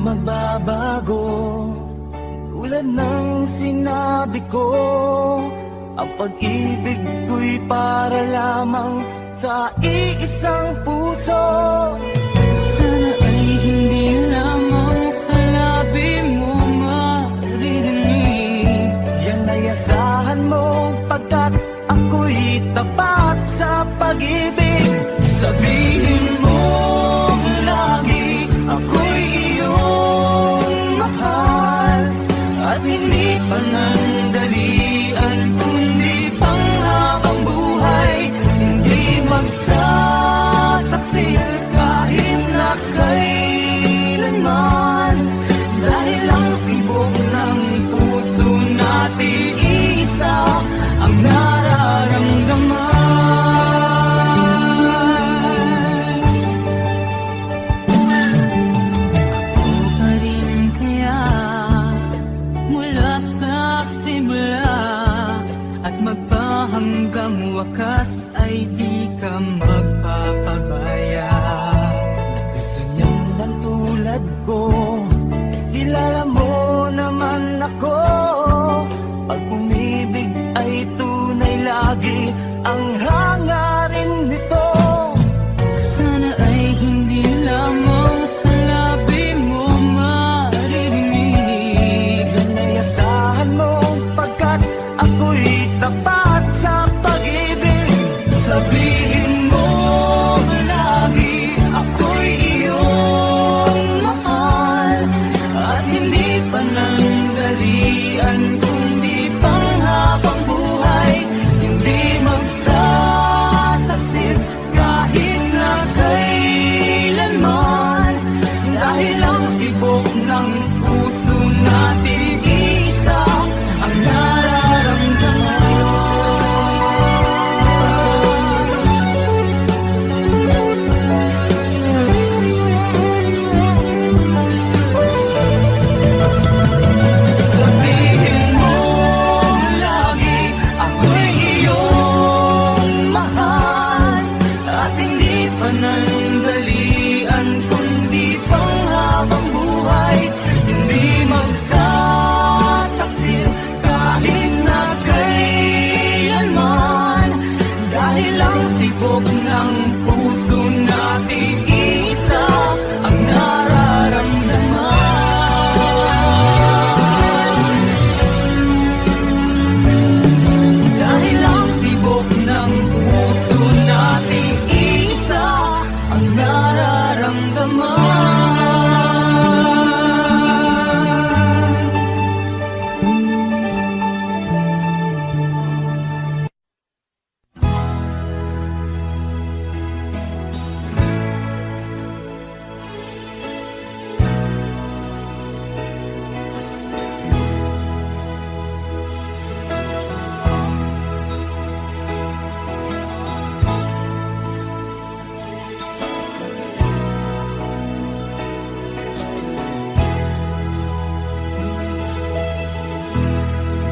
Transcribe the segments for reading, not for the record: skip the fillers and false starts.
magbabago. Tulad ng sinabi ko, ang pag-ibig ko'y para lamang sa iisang puso. Sana ay hindi lamang sa labi mo maririnig. Yan ay asahan mo, pagkat ako'y tapat sa pag-ibig. Sabihin mo lagi, ako'y iyong mahal, at hindi panandalian kundi panghabang buhay. Hindi magtataksil kahit na kailanman, dahil ang tibok ng puso natin isa ang nararamdaman. Ako pa rin kaya mula sa simula, at magpahanggang wakas ay di ka magpapabaya. Ganyan lang tulad ko, kilala mo naman ako. Pag umibig ay tunay lagi ang hangarin nito. Sana ay hindi lamang sa labi mo maririnig. Yan ay asahan mo, pagkat ako'y tapat sa pag-ibig. Sabihin mo lagi, ako'y iyong mahal, at hindi panandalian kundi panghabang buhay. Hindi magtataksil kahit na kailanman, dahil ang tibok ng puso natin isa ang nararamdaman. Sabihin mo lagi, ako'y iyong mahal, at hindi panandalian kundi panghabang buhay. Hindi magtataksil kahit na kailanman, dahil ang tibok ng puso natin isa ang nararamdaman. Dahil ang tibok ng puso natin isa ang nararamdaman.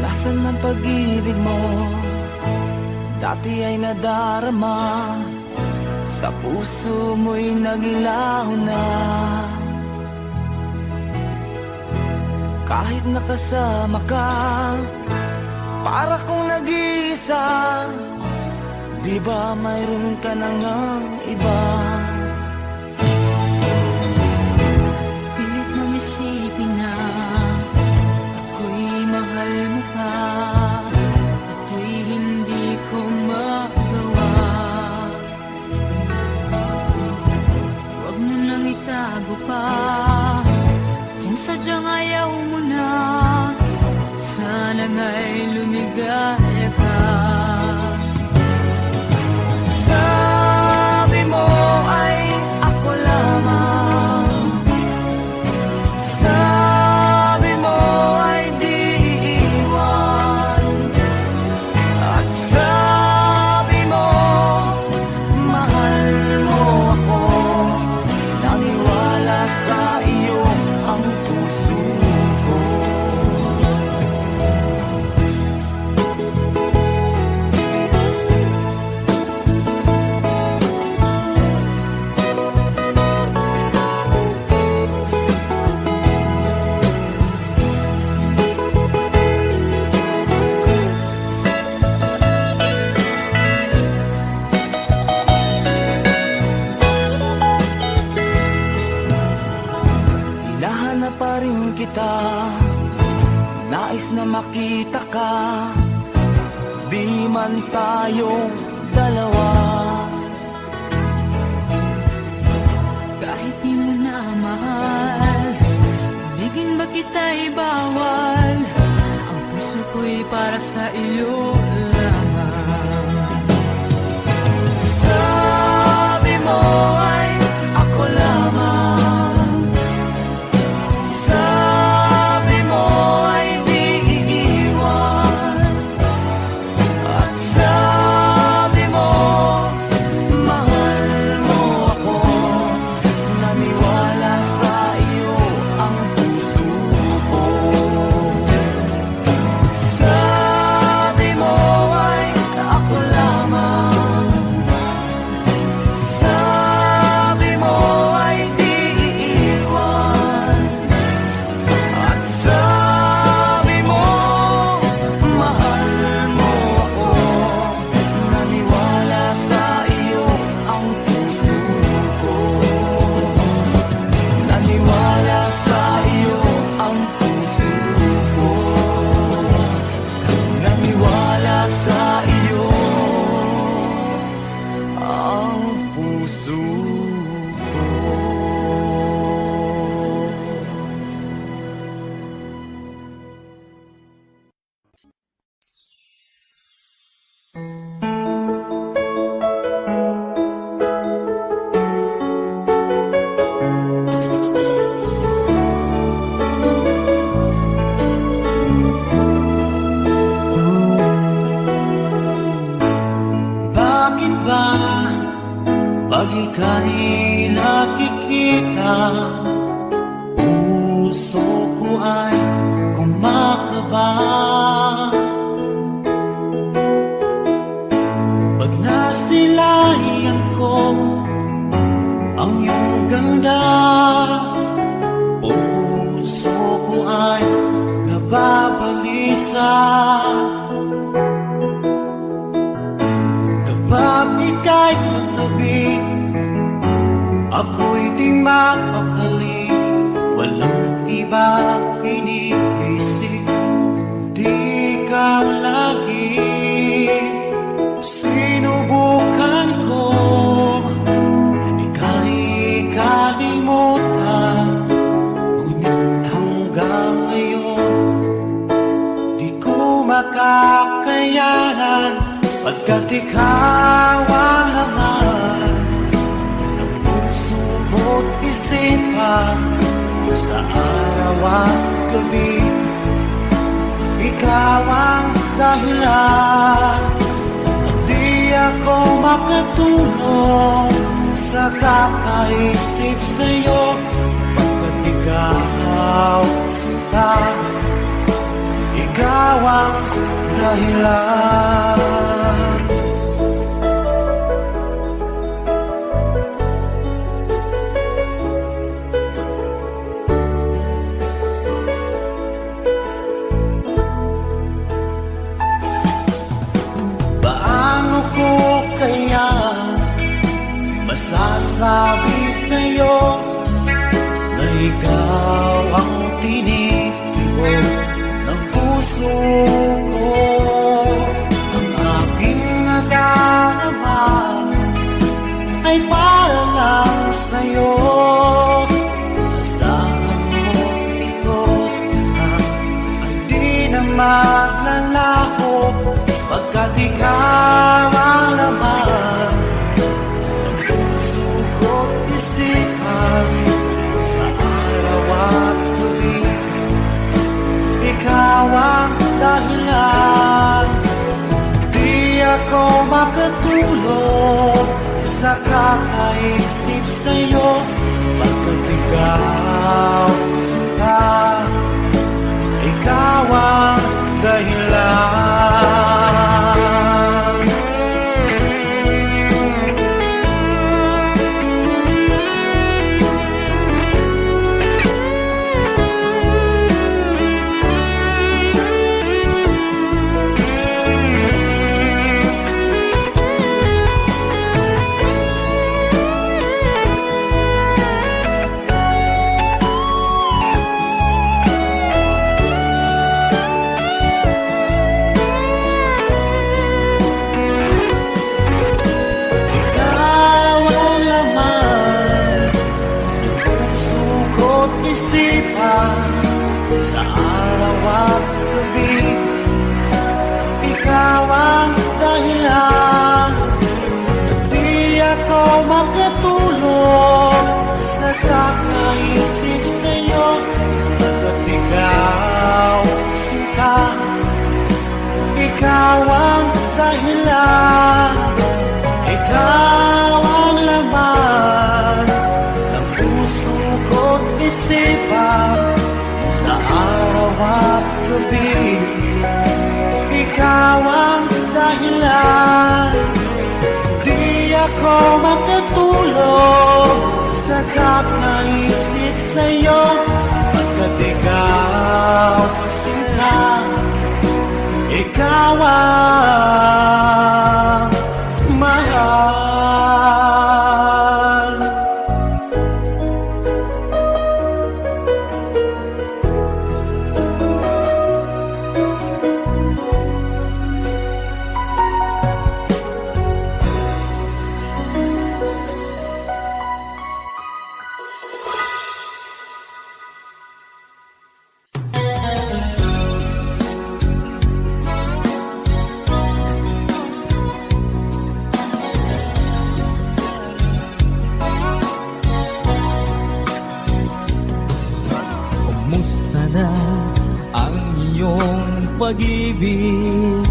Nasaan ang pag-ibig mo? Dati ay nadarama, sa puso mo'y nagilaw na. Kahit nakasama ka, para kong nag-iisa. Di ba mayroon ka na ngang iba? Pilit mong isipin na ako'y mahal mo pa, ito'y hindi ko magawa. Huwag mo nang itago pa, kung sadyang ayaw mo na, sana nga'y lumigaya ka. Sabi mo hinahanap pa rin kita. Nais na makita ka, di man tayong dalawa. Kahit di mo na mahal, bigin ba kita'y bawal? Ang puso ko'y para sa iyo lamang. Sabi mo ay ako lamang. Sabi mo ay di iiwan. At sabi mo, mahal mo ako. Naniwala sa iyo ang puso ko. Sabi mo ay ako lamang. Sabi mo ay di iiwan. At sabi mo, mahal mo ako. Naniwala sa iyo ang puso ko. Naniwala sa iyo ang puso ko. Naniwala sa iyo ang puso ko. Bakit ba pag ika'y nakikita, puso ko ay kumakaba? Pag nasilayan ko ang iyong ganda, puso ko ay nababalisa. Kapag ika'y katabi, ako'y di mapakali. Walang ibang iniisip, kundi ikaw lagi. Sinubukan ko, ika'y kalimutan. Ngunit hanggang ngayon, di ko makakayanan. Pagkat ikaw ang laman ng puso mo't isipan, sa araw at gabi. Ikaw ang dahilan, at di ako makatulog sa kakaisip sa'yo. Pagkat ikaw sinta, ikaw ang dahilan. Paano ko kaya masasabi sa'yo na ikaw ang tinitibok ng puso ko? Ang aking nadarama ay para lang sa'yo. Asahan mo ito sana ay di na maglalaho, pagkat ikaw ang laman ng puso ko't isipan, sa araw at gabi. Ikaw ang dahilan, di ako makatulog sa kakaisip sa'yo. Pagkat ikaw sinta, ikaw ang dahilan. sa araw at gabi. Ikaw ang dahilan, di ako makatulog sa kakaisip sa'yo. At ikaw, sinta, ikaw ang dahilan, ikaw ang laman ng puso ko't isipan sa araw at gabi. Ikaw ang dahilan, di ako makatulog sa kakaisip sa'yo. Pagkat ikaw, sinta, ikaw ang mahal. Kumusta na ang iyong pag-ibig?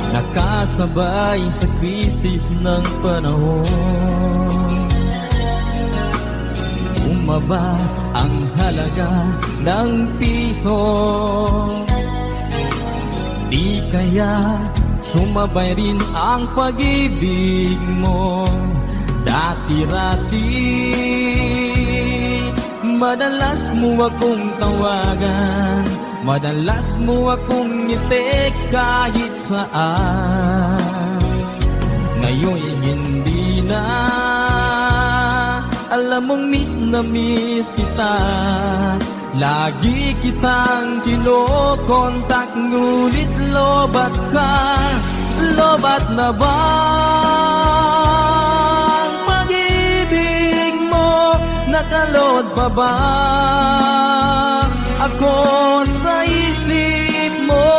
Nakasabay sa krisis ng panahon. Bumaba ang halaga ng piso. Di kaya sumabay rin ang pag-ibig mo. Dati-rati madalas mo akong tawagan, madalas mo akong i-text kahit saan. Ngayon hindi na, alam mong miss na miss kita. Lagi kitang kinokontak, ngunit lobat ka. Lobat na ba ang pag-ibig mo? Nakalod pa ba ako sa isip mo?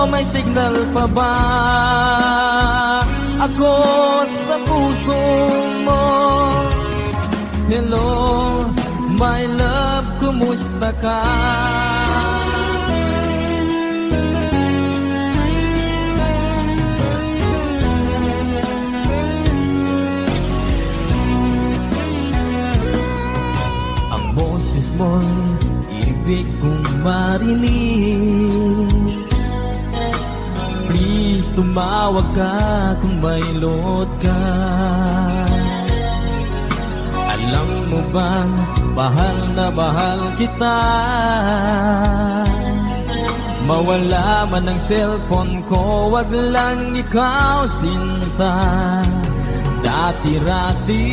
May signal pa ba ako sa puso mo? Hello, my love, kumusta ka? Ang boses mo'y ibig kong marinig. Please, tumawag ka kung may load ka. Alam mo bang bahal na bahal kita? Mawala man ang cellphone ko, wag lang ikaw sinta. Dati-rati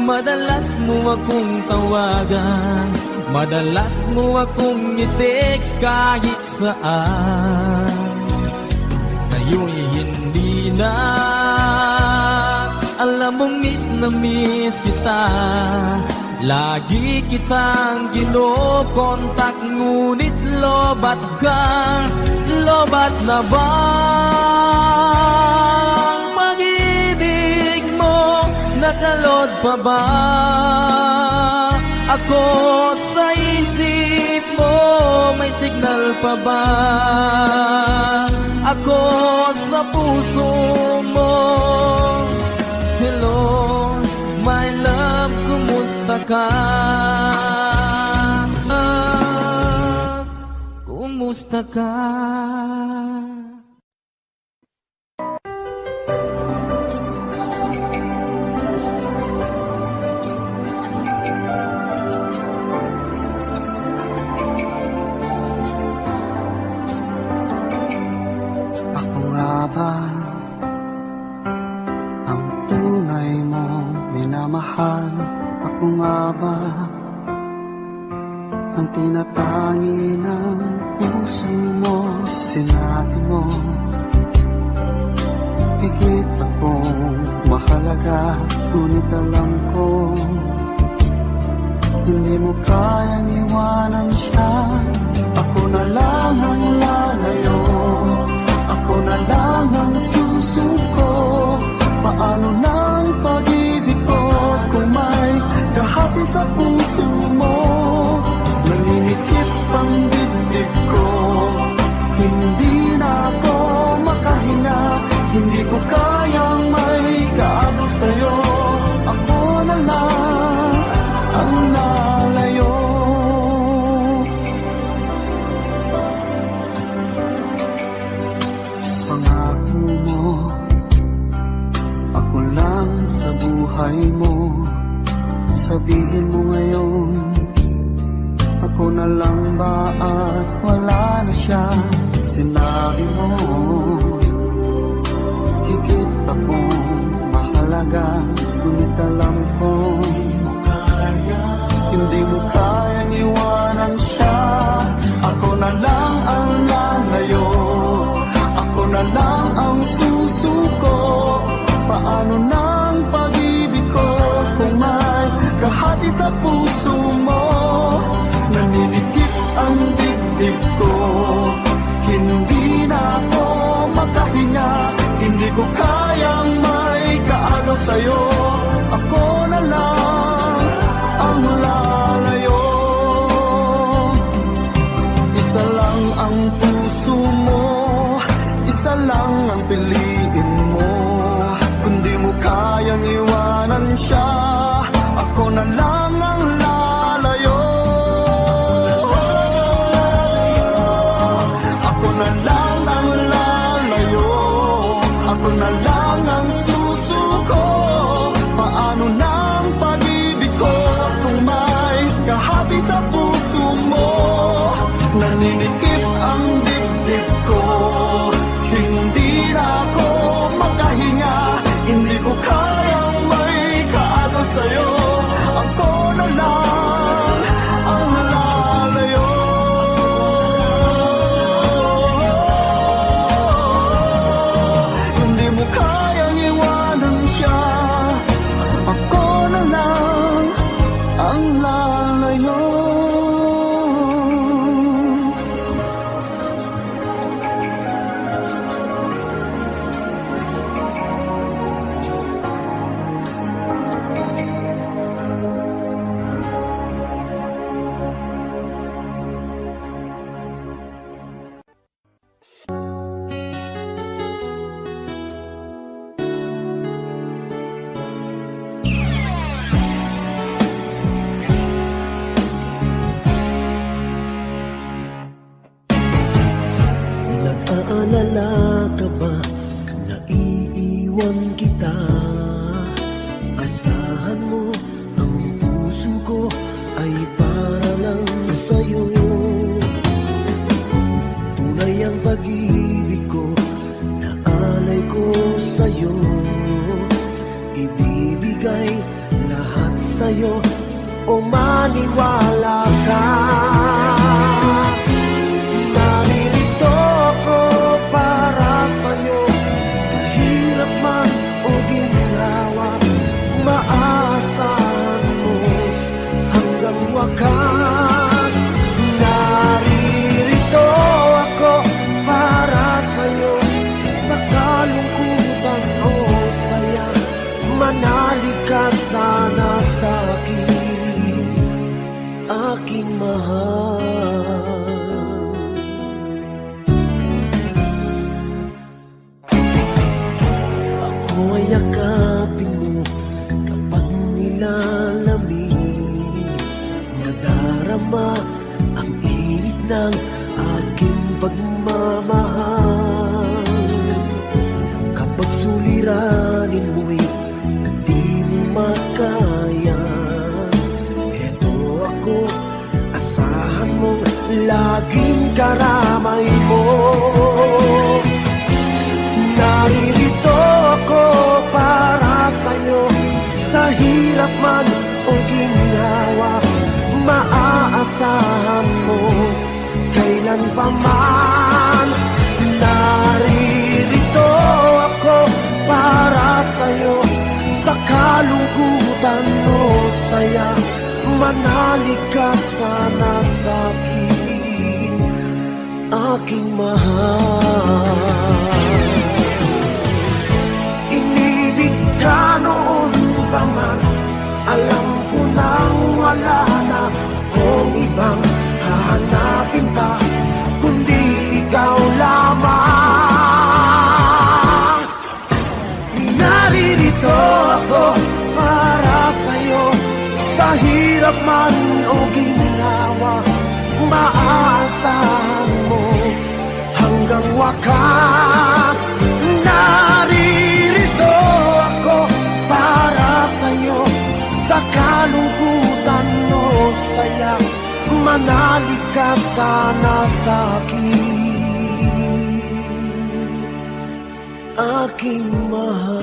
madalas mo akong tawagan, madalas mo akong i-text kahit saan. Ngayon'y hindi na, alam mong miss na miss kita. Lagi kitang kinokontak, ngunit lobat ka. Lobat na ba ang pag-ibig mo? Nakalod pa ba ako sa isip mo? May signal pa ba ako sa puso mo? Hello, my love, kumusta ka? Kumusta ka? Ako nga ba ang tunay mong minamahal? Ako nga ba ang tinatangi ng puso mo? Sinabi mo higit akong mahalaga, ngunit alam ko Hindi mo kayang iwanan siya. Ako na lang ang lalayo, ako na lang ang susuko. Paano ng pag-ibig ko kung may kahati sa puso mo? Naninikip ang dibdib ko, hindi na ako makahinga. Hindi ko kayang may kaagaw sa'yo. Ako na lang ang lalayo. Pangako mo, ako lang sa buhay mo. Sabihin mo ngayon, ako na lang ba at wala na siya? Sinabi mo, higit akong mahalaga, ngunit alam ko hindi mo kayang iwanan siya. Ako na lang ang lalayo, ako na lang ang susuko. Paano ng pag-ibig ko kung may kahati sa puso mo? Naninikip ang dibdib ko, hindi na ako makahinga. Hindi ko kayang may kaagaw sa'yo. Ako na lang ang lalayo. Isa lang ang puso mo, isa lang ang piliin mo. Kung di mo kayang iwanan siya, ako na lang ang lalayo. Ako na lang ang lalayo, ako na lang ang susuko. Paano ng pag-ibig ko kung may kahati sa puso mo? Naninikip ang dibdib ko, hindi na ako makahinga. Hindi ko kayang may kaagaw sa'yo. Ako na lang ang lalayo. Hindi mo kayang iwanan siya. Ako na lang ang lalayo. Nag-aalala ka ba na iiwan kita? Asahan mo, ang puso ko ay para lang sa'yo. Tunay ang pag-ibig ko, naalay ko sa'yo. Ibibigay lahat sa'yo, o maniwala ka. Naririto ako para sa'yo, sa hirap man o ginhawa. Maaasahan mo hanggang wakas. Naririto ako para sa'yo, sa kalungkutan o saya. Manalig ka sana sa'kin, aking mahal. Ako ay yakapin mo kapag nilalamig. Nadarama ang init ng aking pagmamahal. Kapag suliranin mo'y di mo makaya, eto ako, asahan mong laging karamay mo. Naririto ako para sa'yo, sa hirap man o ginhawa. Maaasahan mo kailan pa man. Naririto ako para sa'yo, sa kalungkutan o saya. Manalik ka sana sa'kin, aking mahal. Inibig ka noon pa man, alam ko nang wala na kung ibang hahanapin pa, kundi ikaw lamang. Naririto ako para sa'yo, sa hirap man o ginawa, maaasahan mo hanggang wakas. Naririto ako para sa'yo, sa kalungkutan o saya, manalig ka sana sa'kin, aking mahal.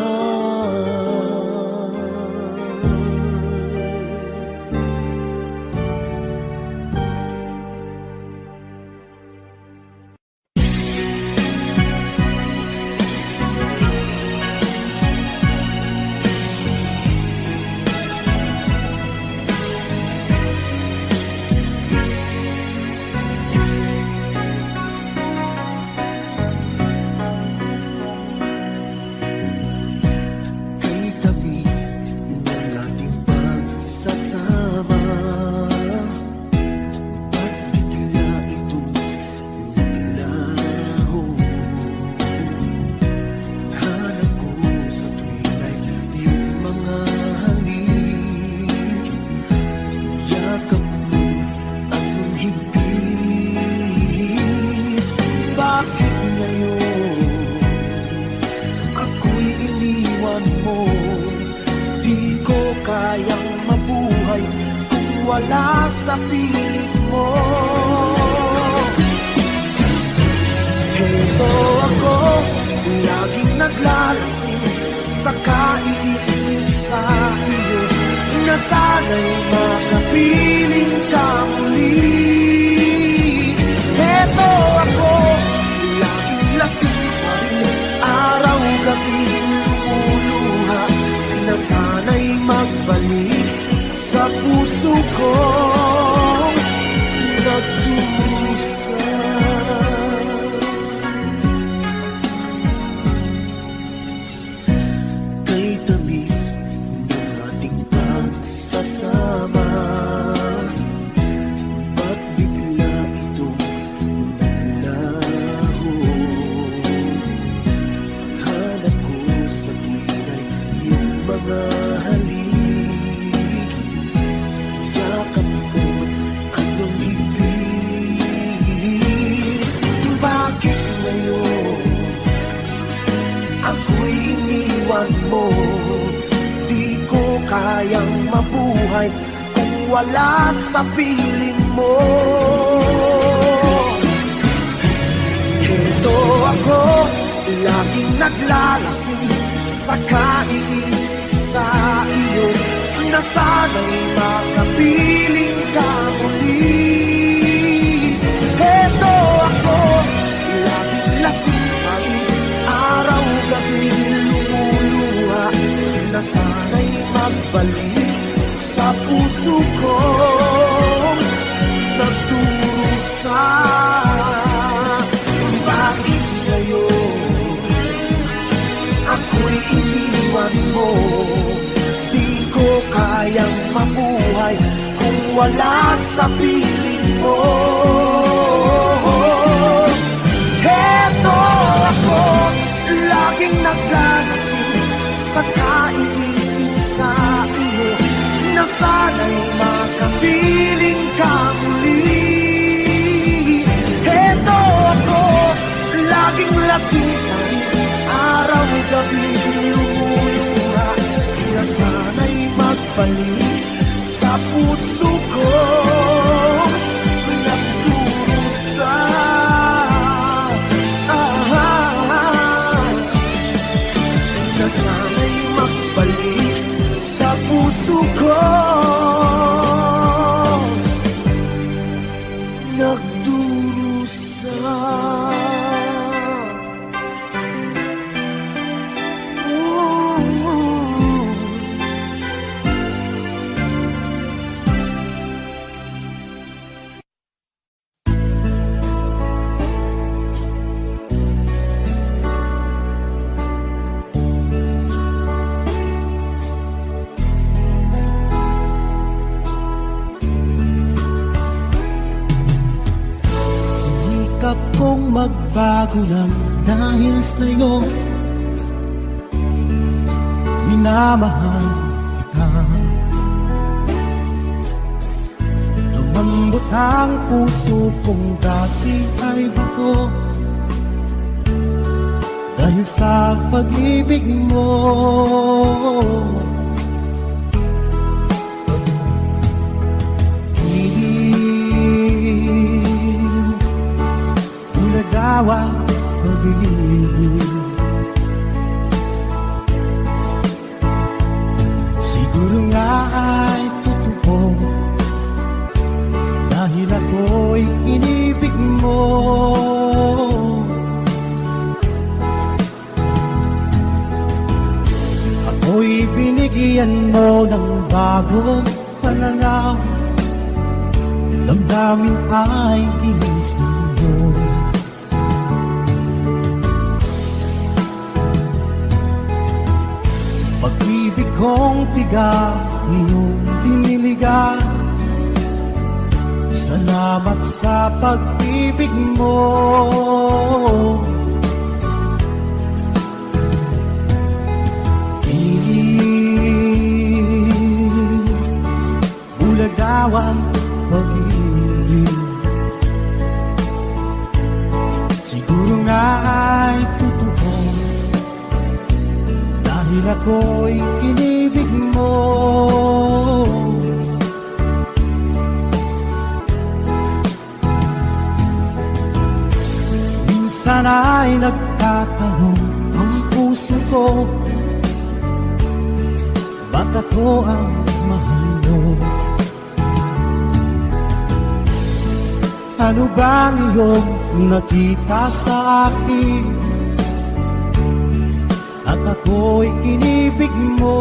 Wala sa piling mo. Heto ako, laging naglalasing sa kaiisip sa iyo, na sana'y makapiling ka muli. Heto ako, laging lasing pa rin, araw-gabi lumuluha, na sana'y magbalik sa puso ko nagdusa. Kay tamis ng ating pagsasama, ba't bigla itong naglaho? Ang hanap ko sa tuwin ay yung mga halik, mo. Di ko kayang mabuhay kung wala sa piling mo. Heto ako, laging naglalasing sa kaiisip sa iyo, na sana'y makapiling ka muli. Heto ako, laging lasing pa rin, araw-gabi lumuluha, na sana'y magbalik sa puso ko nagdurusa. Bakit ngayon ako'y iniwan mo? Di ko kayang mabuhay kung wala sa piling mo. Heto ako, laging naglalasing sa kaiisip sa iyo, na sana'y makapiling ka muli. Heto ako, laging lasing pa rin, araw-gabi lumuluha, na sana'y magbalik sa puso ko nagdurusa. Pangarap kong magbago lang dahil sa'yo. Minamahal kita. Lumambot ang puso kong dati ay bato dahil sa pag-ibig mo. Ulagawa pag-ibig. Siguro nga ay totoo dahil ako'y inibig mo. Ako'y binigyan mo ng bagong pananaw. Damdamin ay inisip mo. Pag-ibig kong tiga, iyong diniligan. Salamat sa pag-ibig mo. Bulagawan pag-ibig. Siguro nga ay totoo dahil ako'y inibig mo. Minsan ay nagtatanong ang puso ko, ba't ako ang mahal mo? Ano bang iyong nakita sa akin at ako'y inibig mo?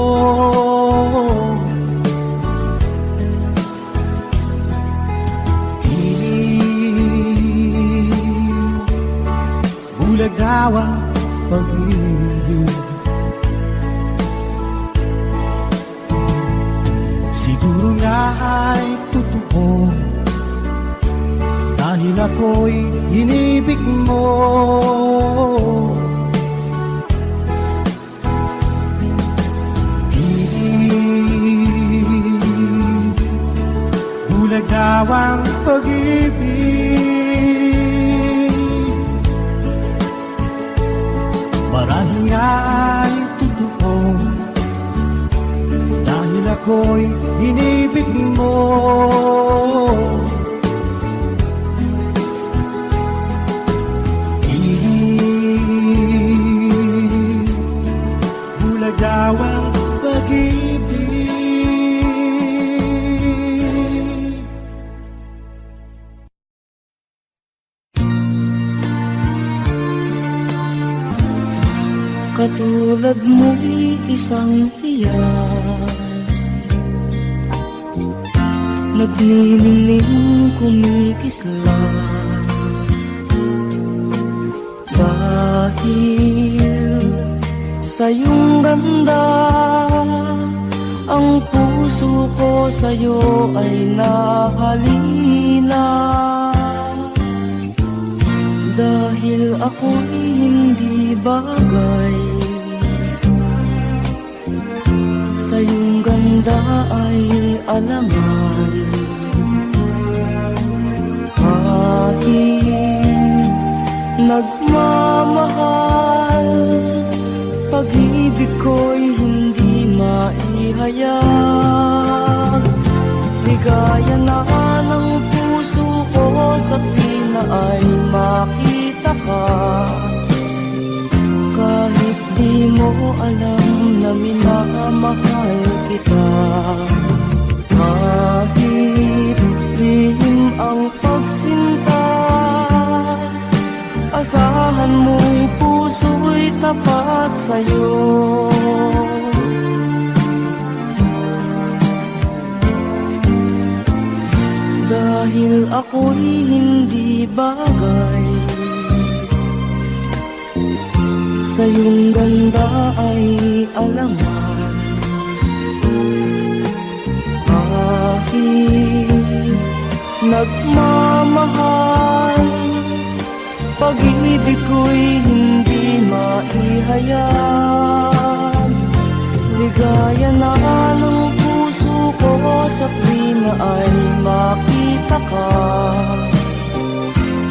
Bulagawa pag-ibig. Siguro nga ay totoo dahil ako'y inibig mo. Bulagawang pag-ibig. Marahil nga ay totoo dahil ako'y inibig mo. Bulagawang pag-ibig. Katulad mo'y isang hiyas, nagniningning kumikisla. Dahil sa iyong ganda, ang puso ko sa'yo ay nahalina. Dahil ako'y hindi bagay, sa iyong ganda ay alangan. Kahit nagmamahal, pag-ibig ko'y hindi maihayag. Ligaya na ng puso ko sa na ay makita ka. Kahit di mo alam na minamahal kita. Kahit lihim ang pagsinta, asahan mong puso'y tapat sa'yo. Dahil ako'y hindi bagay, sa iyong ganda ay alangan. Kahit nagmamahal, pag-ibig ko'y hindi maihayag. Ligaya na ng puso ko sa tuwing na ay makita ka.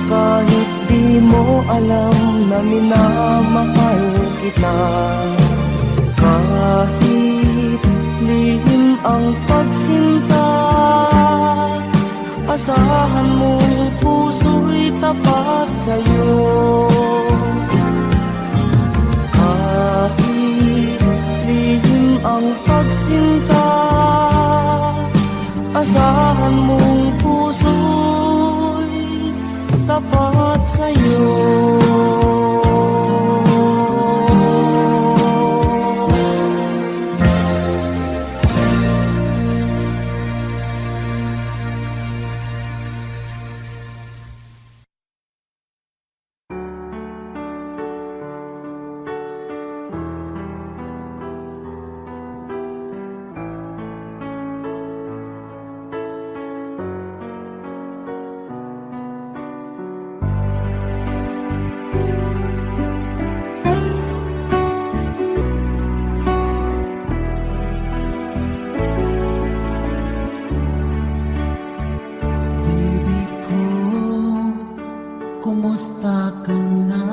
Kahit di mo alam na minamahal kita. Kahit lihim ang pagsinta, asahan mong puso'y tapat sa'yo. Kahit lihim ang pagsinta, asahan mong puso'y tapat sa'yo. Baby ko, kumusta ka na?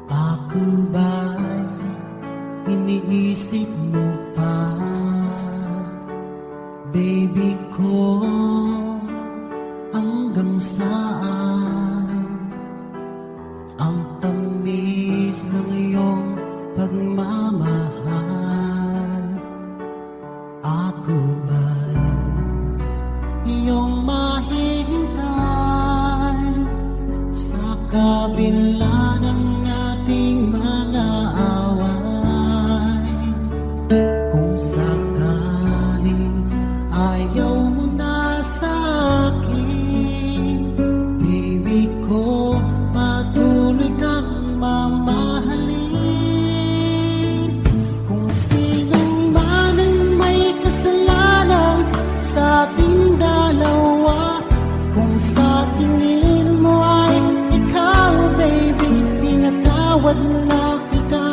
Ako ba'y iniisip mo pa? Baby ko, hanggang saan ang tamis ng iyong pagmamahal? Ako ba'y iyong mahihintay sa kabila ng ating mga away? Kung sakaling ayaw mo na sa akin, baby ko, patuloy kang mamahalin. Kung sino man ang may kasalanan sa ating dalawa, kung sa tingin mo ay ikaw, baby, pinatawad na kita.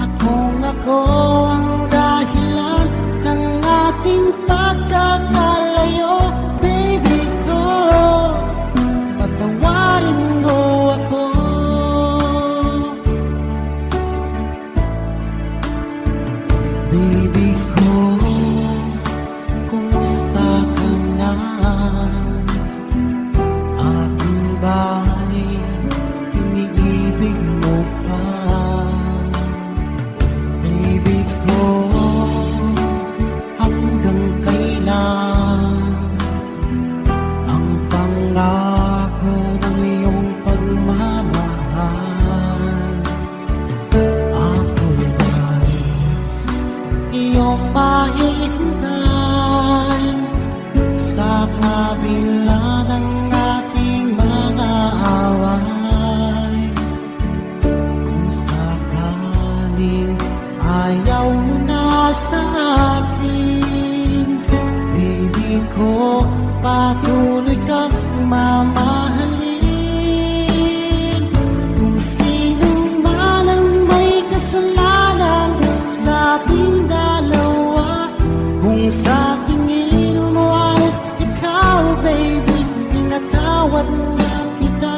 At kung ako ang dahilan ng ating pagkakalayo, baby ko, patawarin mo ako. Baby ko, kumusta ka na? Ako ba'y iniibig mo pa? Baby ko, hanggang kailan ang pangako ng iyong pagmamahal? Ako ba'y iyong mahihintay sa kabila ng ating mga away? Kung sakaling ayaw mo na sa akin, baby ko, patuloy kang mamahalin. Kung sino man ang may kasalanan sa ating dalawa, kung sa tingin mo ay ikaw, baby, pinatawad na kita.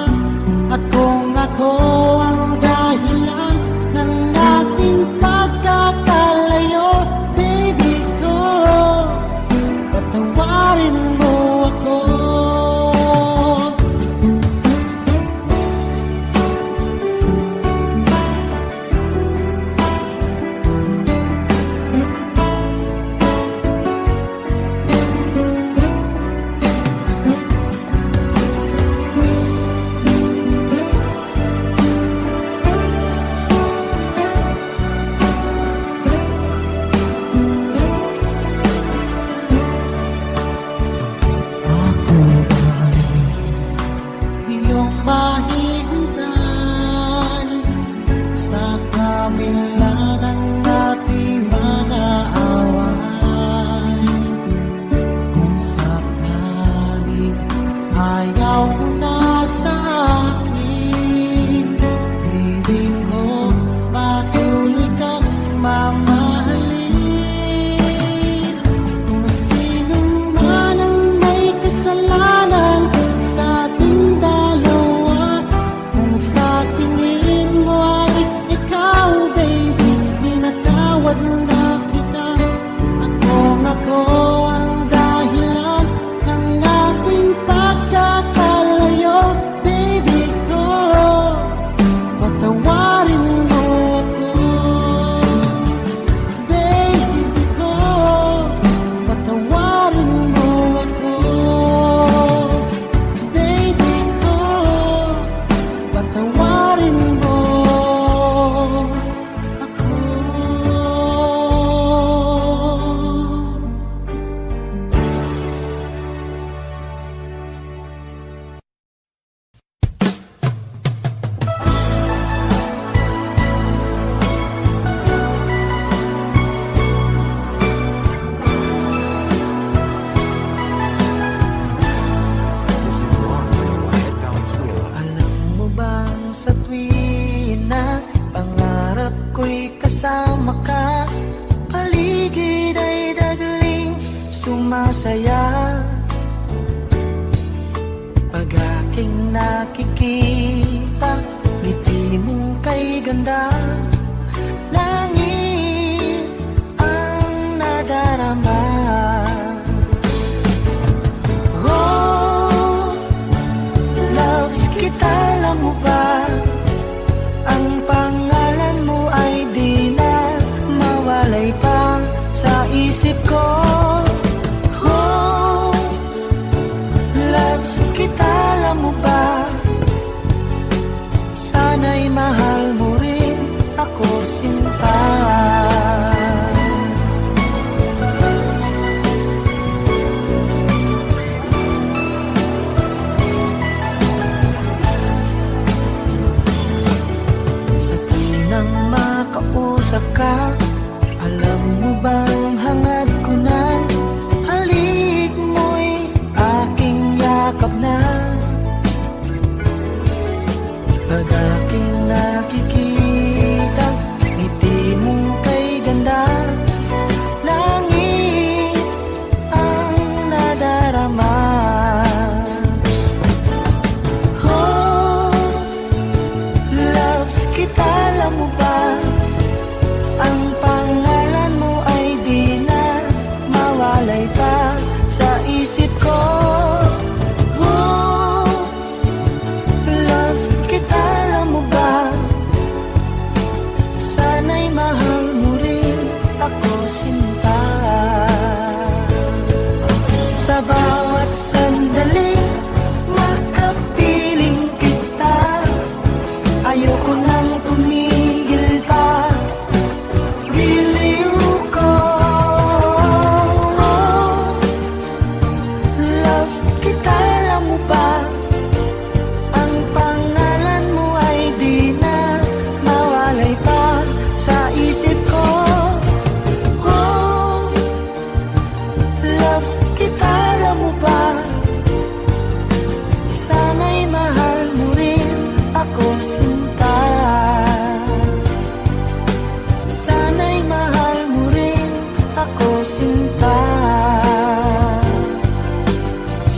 At kung ako ang dahilan ng ating pagkakalayo, baby ko, patawarin mo ako. aking nakikita, ngiti mong kay ganda, langit ang nadarama. Oh, loves kita, alam mo ba? Ang pangalan mo ay di na mawalay pa sa isip ko. Oh, loves kita, alam mo ba? Sana'y mahal mo rin ako, sinta. Sa tinang makausap ka, alam mo bang hangad ko na, halik mo'y aking yakap na. Pag aking nakikita, ngiti mong kay ganda, langit ang nadarama. Oh, loves kita, alam mo ba? Ang pangalan mo ay di na mawalay pa sa isip ko. Oh, loves kita, alam mo ba? Sana'y mahal mo rin ako, sinta. Sa bawat sandali, makapiling kita, ayoko nang tumigil pa. Giliw ko, loves kita, alam mo ba? Ang pangalan mo ay di na mawalay pa sa isip ko. Oh, loves kita, alam mo ba? Sana'y mahal mo rin ako, sinta. Sana'y mahal mo rin ako, sinta.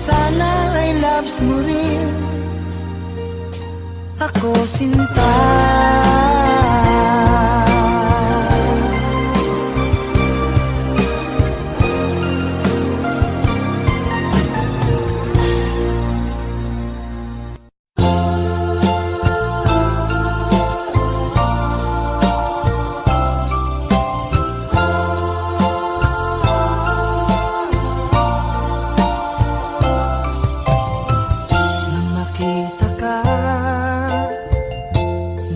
Sana ay loves mo rin ako, sinta. Nang makita ka,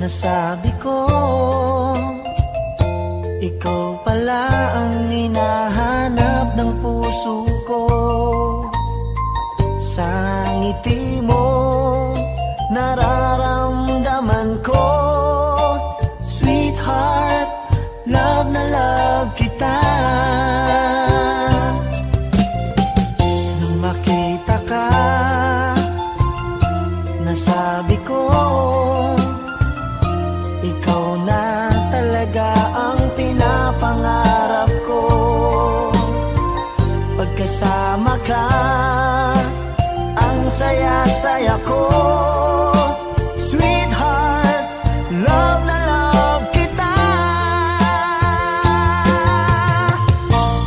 nasabi ko, ikaw pala ang hinahanap ng puso ko. Sa ngiti mo, nararamdaman ko, sweetheart, love na love kita. Nang makita ka, nasabi ko, ikaw na talaga ang pinapangarap ko. Pagkasama ka, ang saya-saya ko. Sweetheart, love na love kita.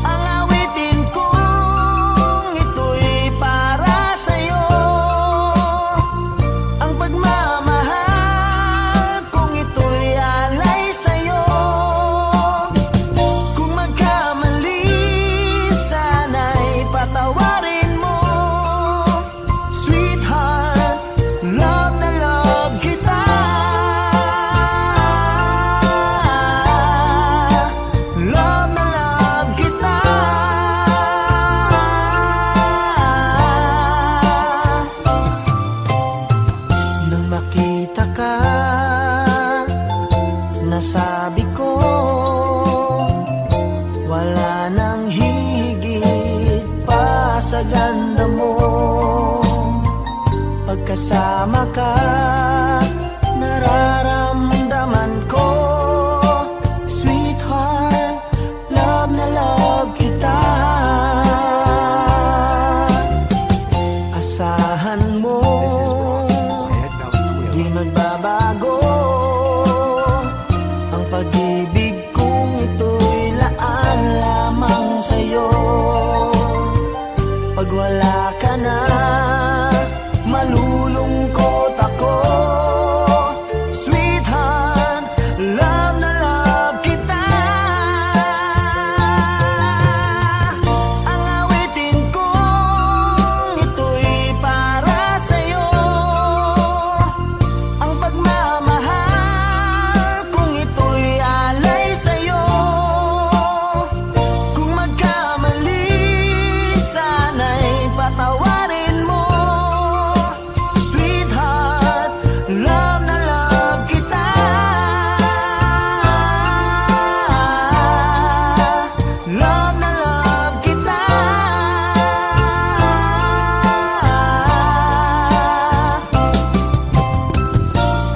Ang awitin kong ito'y para sa'yo. Ang pagmamahal kung ito'y alay sa'yo. Kung magkamali, sana'y patawarin mo. Sweetheart, love na love kita. Love na love kita. Nang makita ka, nasabi ko, wala nang higit pa sa ganda mo. Pagkasama ka, nararamdaman ko, sweetheart, love na love kita. Asahan mo, wala ka na, malulungkot ako. Sweetheart, love na love kita. Ang awitin kong ito'y para sa'yo, ang pagmamahal kung ito'y alay sa'yo. Kung magkamali, sana'y patawarin mo. Sweetheart, love na love kita. Love na love kita.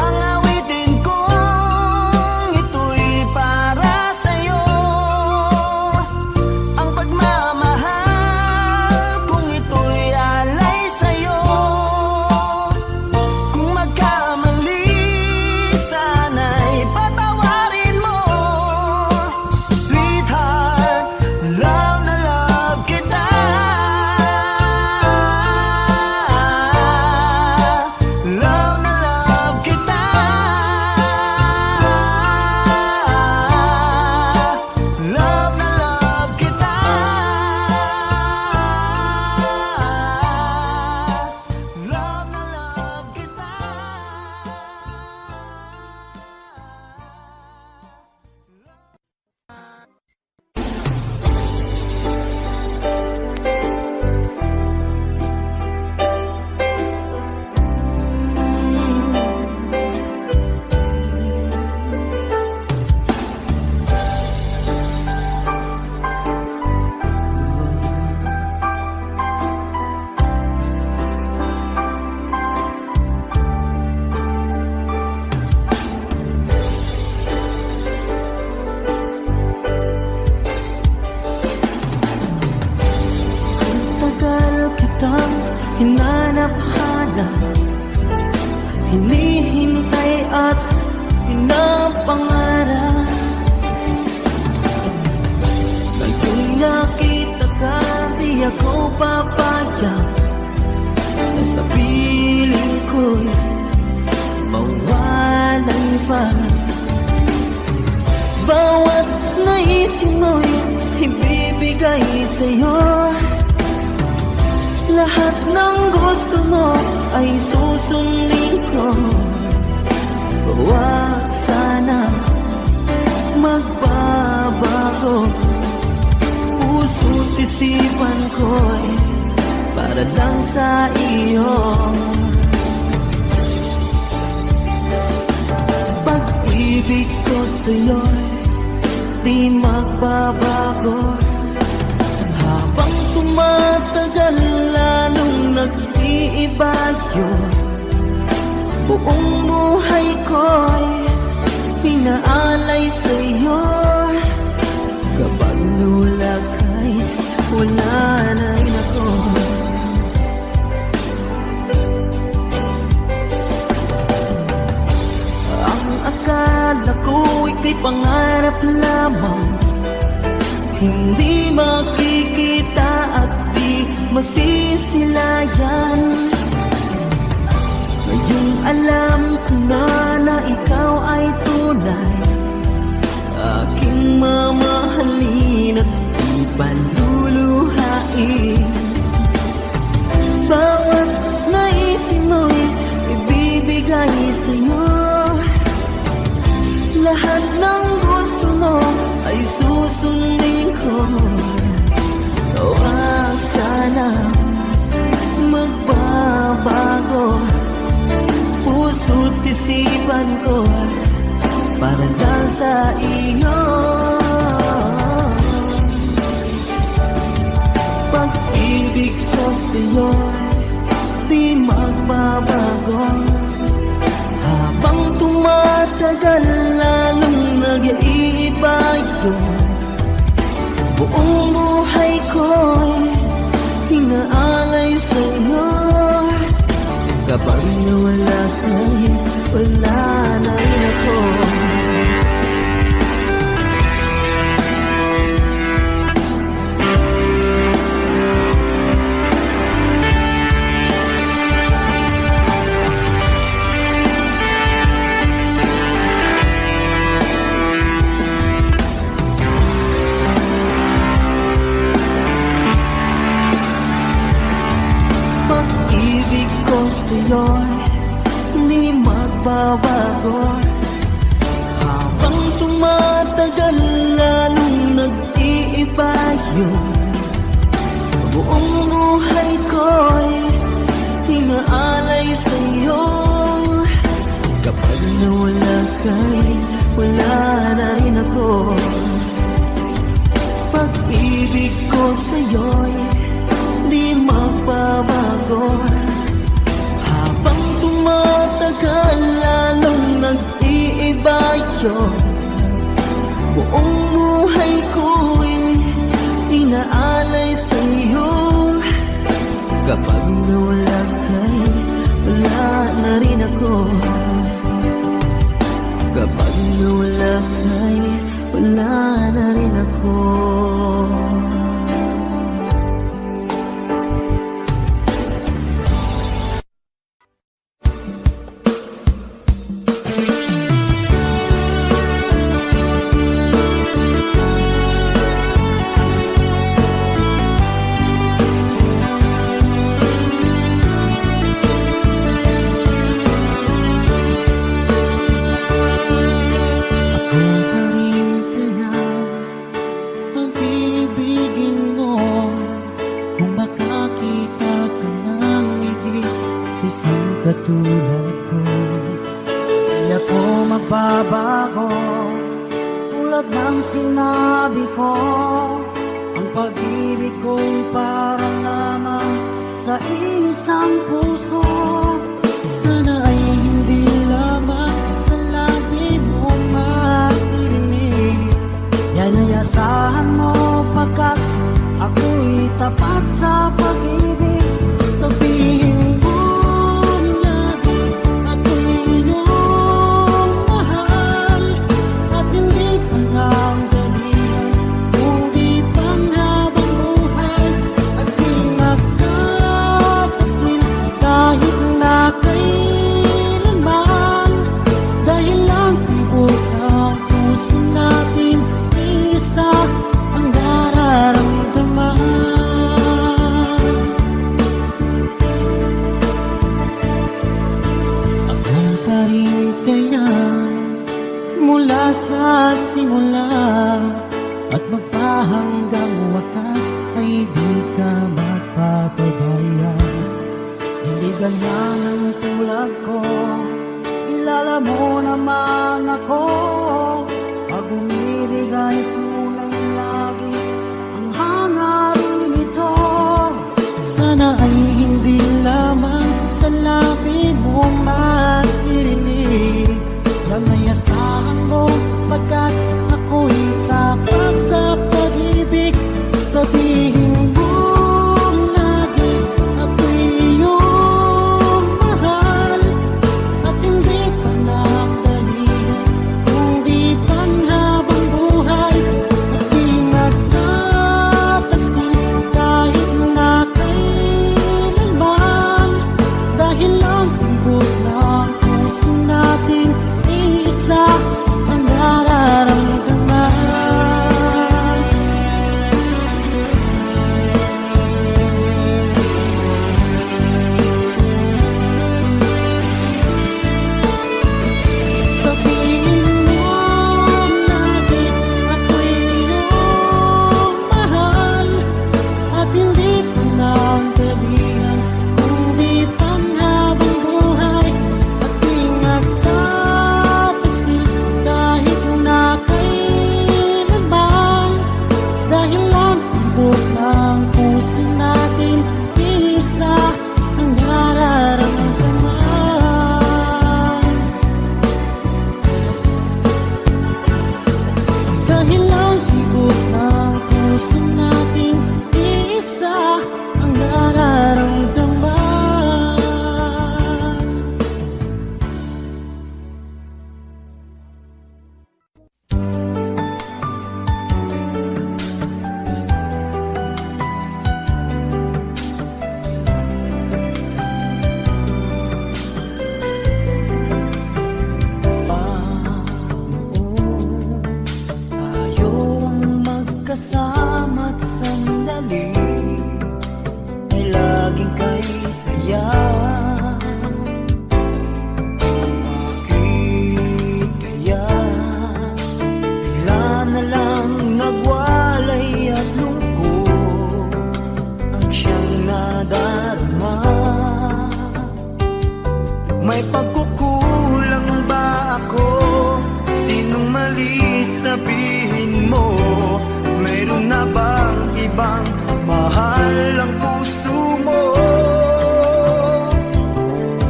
Ang awitin kong ito'y para sa'yo, ang pagmamahal kung ito'y alay sa'yo. Kung magkamali, sana'y patawarin mo. Sweetheart, love na love kita. Love na love kita. Love na love kita. Love na love kita. Tagal kitang hinanap-hanap, hinihintay at pinapangarap. Ngayong nakita ka, di ako papayag na sa piling ko'y mawalan pa. Bawat naisip mo'y ibibigay sa'yo, lahat ng gusto mo ay susundin ko. Huwag sana magbabago, puso't isipan ko'y para lang sa iyo. Pag-ibig ko sa'yo'y di magbabago. Habang tumatagal, lalong nag-iiba yun. Buong buhay ko'y pinaalay sa'yo. Kapag nulakay, wala na rin ako. Ang akala ko ika'y pangarap lamang, hindi makikita at di masisilayan. Ngayong alam ko na ikaw ay tunay, aking mamahalin at ipaluluhain. Bawat naisip mo'y ibibigay sa'yo, lahat ng gusto mo ay susundin ko. Huwag sana magbabago, puso't isipan ko para lang sa iyo. Pag-ibig ko sa'yo di magbabago. Habang tumatagal, lalong nag-iiba yun. Buong buhay ko'y hinaalay sa'yo. Kapag nawala ka'y wala na rin ako. sa'yo'y di magbabago. Habang tumatagal lalong nag-iiba yun. Buong buhay ko'y inaalay sa'yo. Kapag nawala ka'y wala na rin ako. Pag-ibig ko sa'yo'y di magbabago. Habang tumatagal lalong nag-iiba yun. Buong buhay ko'y inaalay sa'yo. Kapag nawala ka'y wala na rin ako. Kapag nawala ka'y wala na rin ako. Katulad ko, di ako magbabago. Tulad ng sinabi ko, ang pag-ibig ko'y para lamang sa isang puso. Sana ay hindi lamang sa labi mo marinig. Yan ay asahan mo pagkat ako'y tapat sa pag-ibig. Sabihin mo sa simula at magpahanggang wakas ay di ka magpapabaya. Hindi ganyan ang tulad ko, kilala mo naman ako. Pag umibig ay tunay lagi ang hangarin ito. Sana ay hindi lamang sa labi mo maririnig. Yan ay asahan mo pagkat ako'y tapat sa pag-ibig. Sabihin mo lagi ako'y iyong mahal. At hindi pa nagdalihan, kundi panghabang buhay. At di magtatagsin kahit na kailanman. Dahil ang tibok ng puso natin isa ang nararamdaman. Sabihin mo lagi ako'y iyong mahal. At hindi pa nang gabihan, kundi panghabang buhay. At di magtatagsin kahit na kailanman. Dahil ang tibok ng puso natin isa ang nararamdaman. Dahil ang tibok ng puso natin isa ang nararamdaman. Tayo ang magkasama't sandali ay laging kay saya. May pagkukulang ba ako? Sinong mali sabihin mo? Mayroon na bang ibang mahal ang puso mo?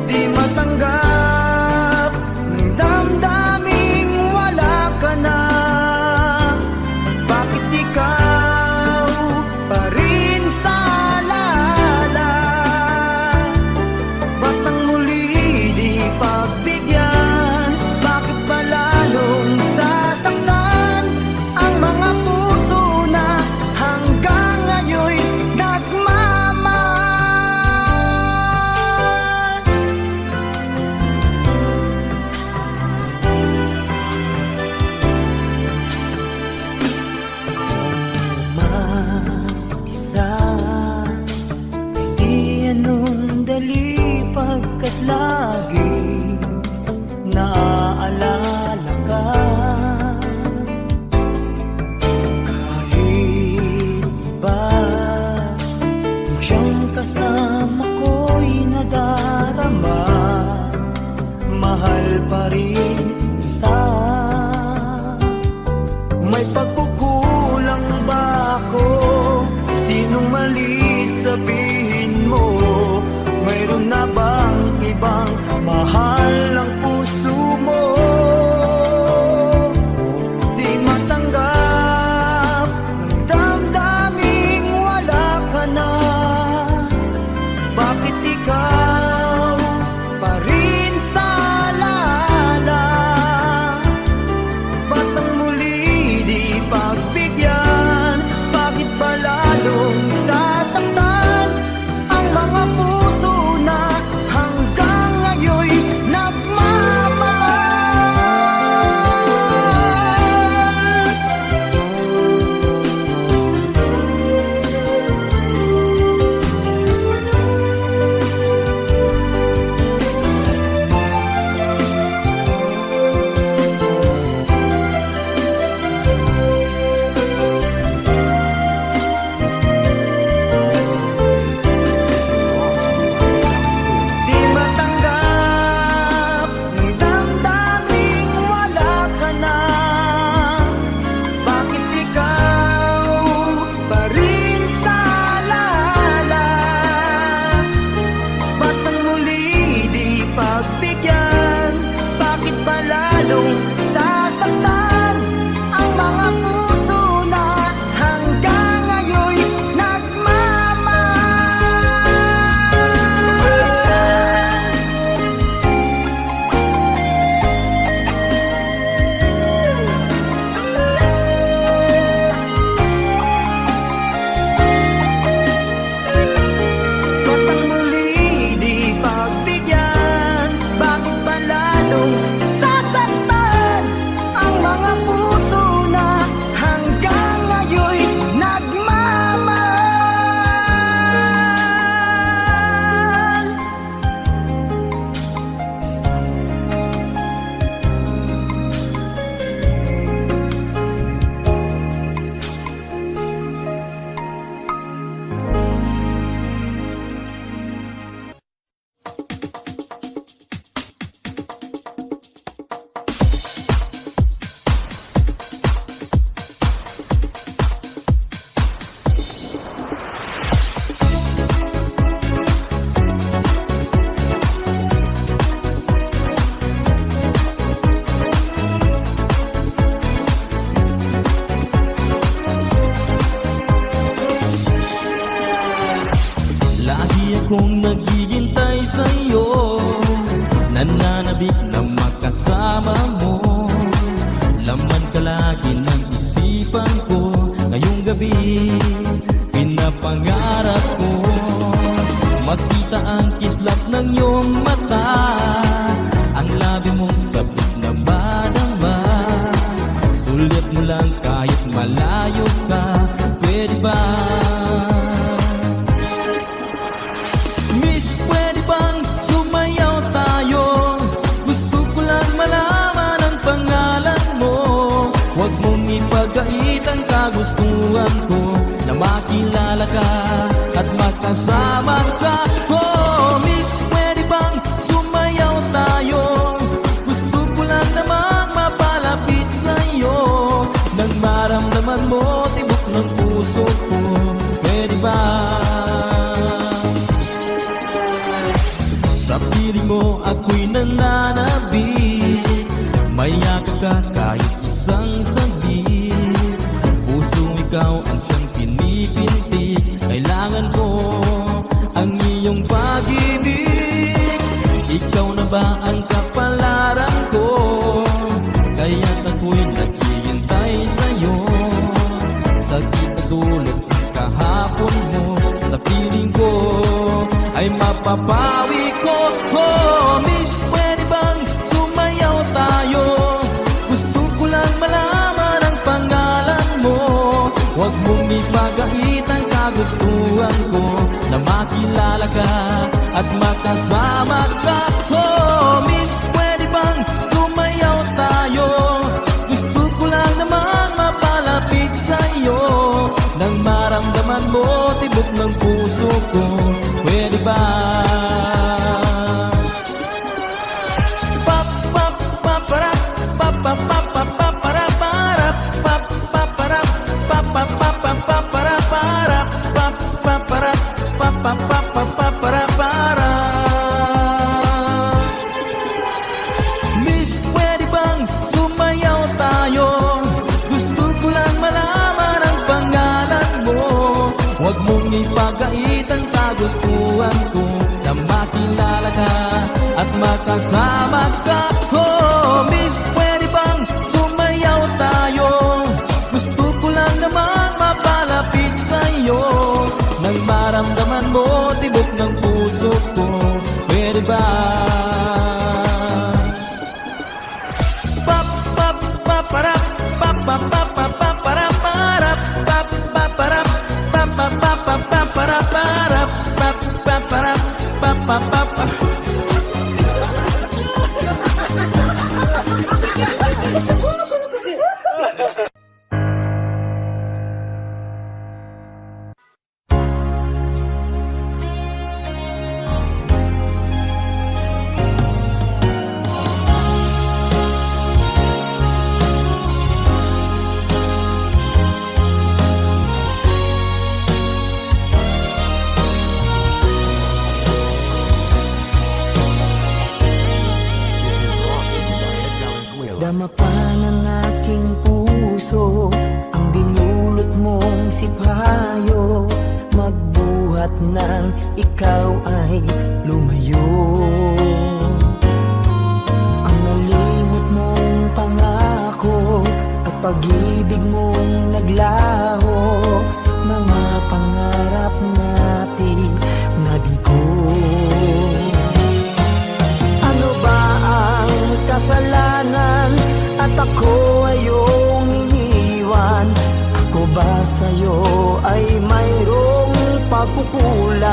Di matanggap ng damdaming wala ka na. Bakit ikaw pa rin sa alala? Ba't ang muli di pagbigyan? Bakit ba lalong sasaktan ang mga puso na hanggang ngayon'y nagmamahal? Mag-isa, hindi anong dali pagkat lagi naaalala ka. Kahit iba ang siyang kasama ko'y nadarama, mahal pa rin kita. May pagkukulang ba ako? Sinong mali sabihin mo? Mayroon na bang ibang mahal ang puso mo? Di matanggap ng damdaming wala ka na. Bakit ikaw pa rin sa alala? Ba't ang muli di pagbigyan? Bakit ba lalong sasaktan ang mga puso na hanggang ngayon'y di matanggap ng damdaming wala ka na. Bakit ikaw pa rin sa alala? Ba't ang muli di pagbigyan? Bakit ba lalong sasaktan ang mga puso na hanggang ngayon'y nagmamahal? Ba't ang muli di pagbigyan? Bakit ba lalong sasaktan ang mga puso na hanggang ngayon'y nagmamahal? Lagi akong naghihintay sa'yo, nananabik na makasama mo. Laman ka lagi ng isipan ko, ngayong gabi pinapangarap ko. Makita ang kislap ng iyong mata, ang labi mong sabik na madama. Sulit mo lang kahit malayo ka, pwede ba? Miss, pwede bang sumayaw tayo? Gusto ko lang malaman ang pangalan mo. Huwag mong ipagait ang kagustuhan ko, na makilala ka at makasama ka. Oh, Miss, pwede bang sumayaw tayo? piling mo ako'y nananabik, mayakap ka kahit isang saglit. Pusong ikaw ang siyang pinipintik, kailangan ko ang iyong pag-ibig. Ikaw na ba ang kapalaran ko? Kaya't ako'y naghihintay sa'yo. Sa kitadulot ng kahapon mo, sa piling ko ay mapapawi ko. Oh, miss, pwede bang sumayaw tayo? Gusto ko lang malaman ang pangalan mo. Huwag mong ipagait ang kagustuhan ko, na makilala ka at makasama ka. Oh, miss, pwede bang sumayaw tayo? Gusto ko lang naman mapalapit sa'yo, nang maramdaman mo tibok ng puso ko. Pwede ba? Miss, pwede bang sumayaw tayo? Gusto ko lang malaman ang pangalan mo. Huwag mong ipagait ang kagustuhan ko, na makilala ka at makasama ka. Oh, miss, pwede bang sumayaw tayo? Gusto ko lang naman mapalapit sa'yo, nang maramdaman mo tibok ng puso ko. Pwede ba? Dama pa ng aking puso ang dinulot mong sipayo, magbuhat ng ikaw ay lumayo. Ang nalimot mong pangako at pag-ibig mong naglaho, mga pangarap natin nabigo. Ano ba ang kasalanan at ako ay iyong iniwan? Ako ba sa'yo ay mayroong pagkukulang?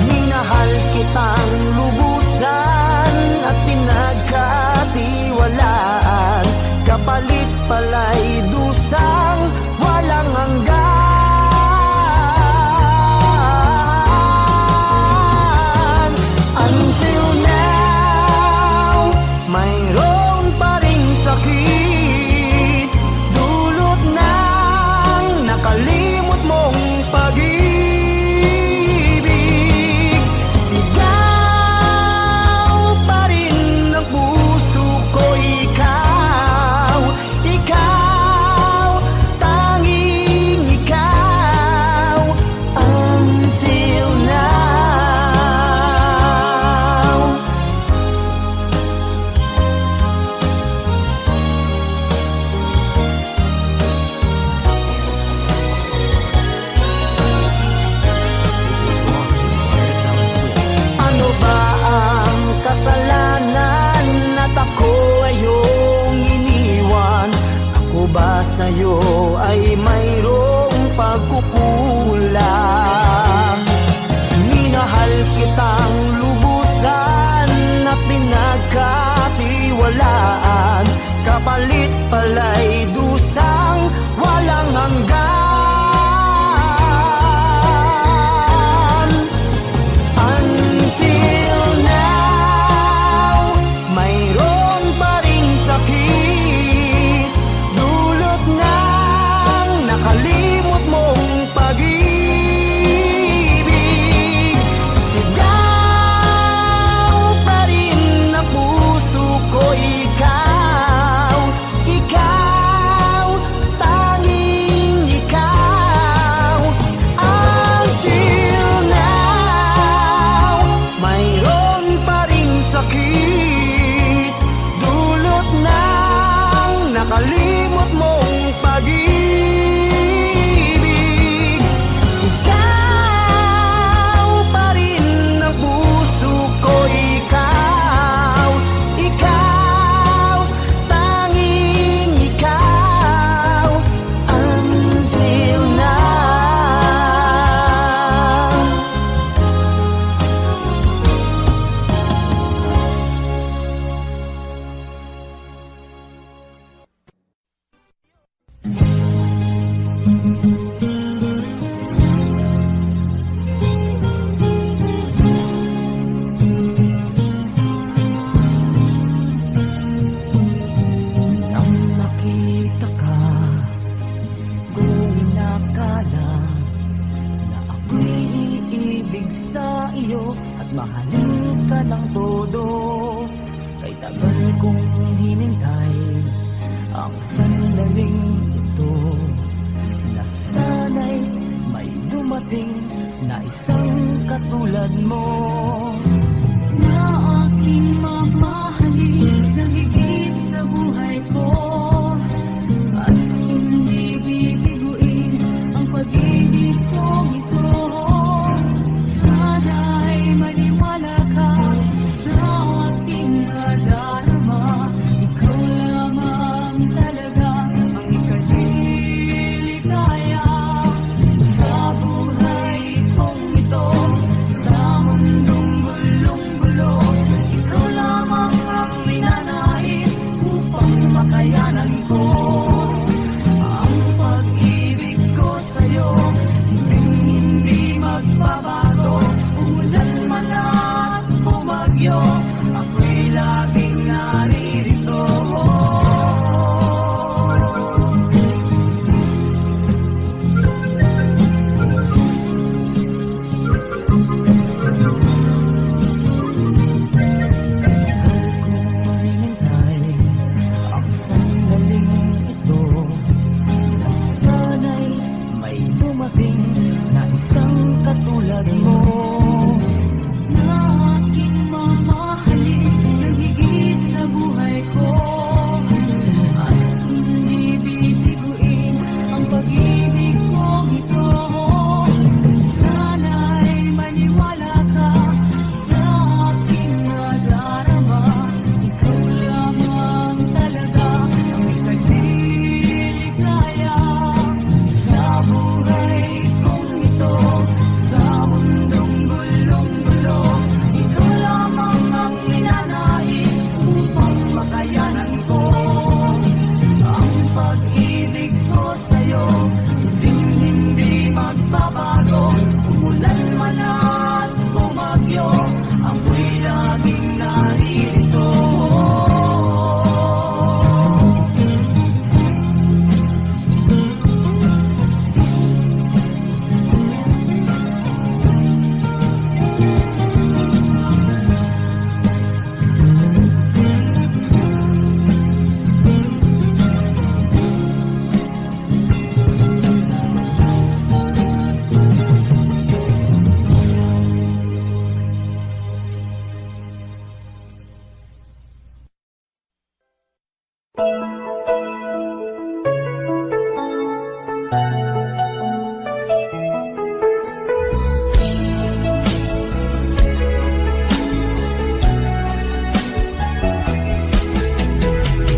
Minahal kitang lubusan at pinagkatiwalaan, kapalit pala'y dusang walang hanggan. Until now, mayroon pa ring sakit, dulot ng nakalimot mong pag-ibig. mahalin ka ng todo. Kay tagal kong hinintay ang sandaling ito, na sana'y may dumating na isang katulad mo, na aking mamahalin na higit sa buhay ko, at hindi bibiguin ang pag-ibig kong ito. Sana'y maniwala ka sa aking nadarama. Ikaw lamang talaga ang ikaliligaya sa buhay kong ito, sa mundong gulong-gulo. Ikaw lamang ang minanais upang makayanan ko ang pag-ibig ko sa'yo. Hindi magbabago, umulan man at bumagyo, ako'y laging naririto. Hinintay ang sandaling ito, na sana'y may dumating na isang katulad mo, na aking mamahalin na higit sa buhay ko, at hindi bibiguin ang pag-ibig kong ito. Sana'y maniwala ka sa aking nadarama. Ikaw lamang talaga ang ikaliligaya sa buhay kong ito, sa mundong gulong-gulo. Ikaw lamang ang minanais upang makayanan ko ang pag-ibig ko sa'yo. Hindi magbabago, umulan man at bumagyo, ako'y laging naririto.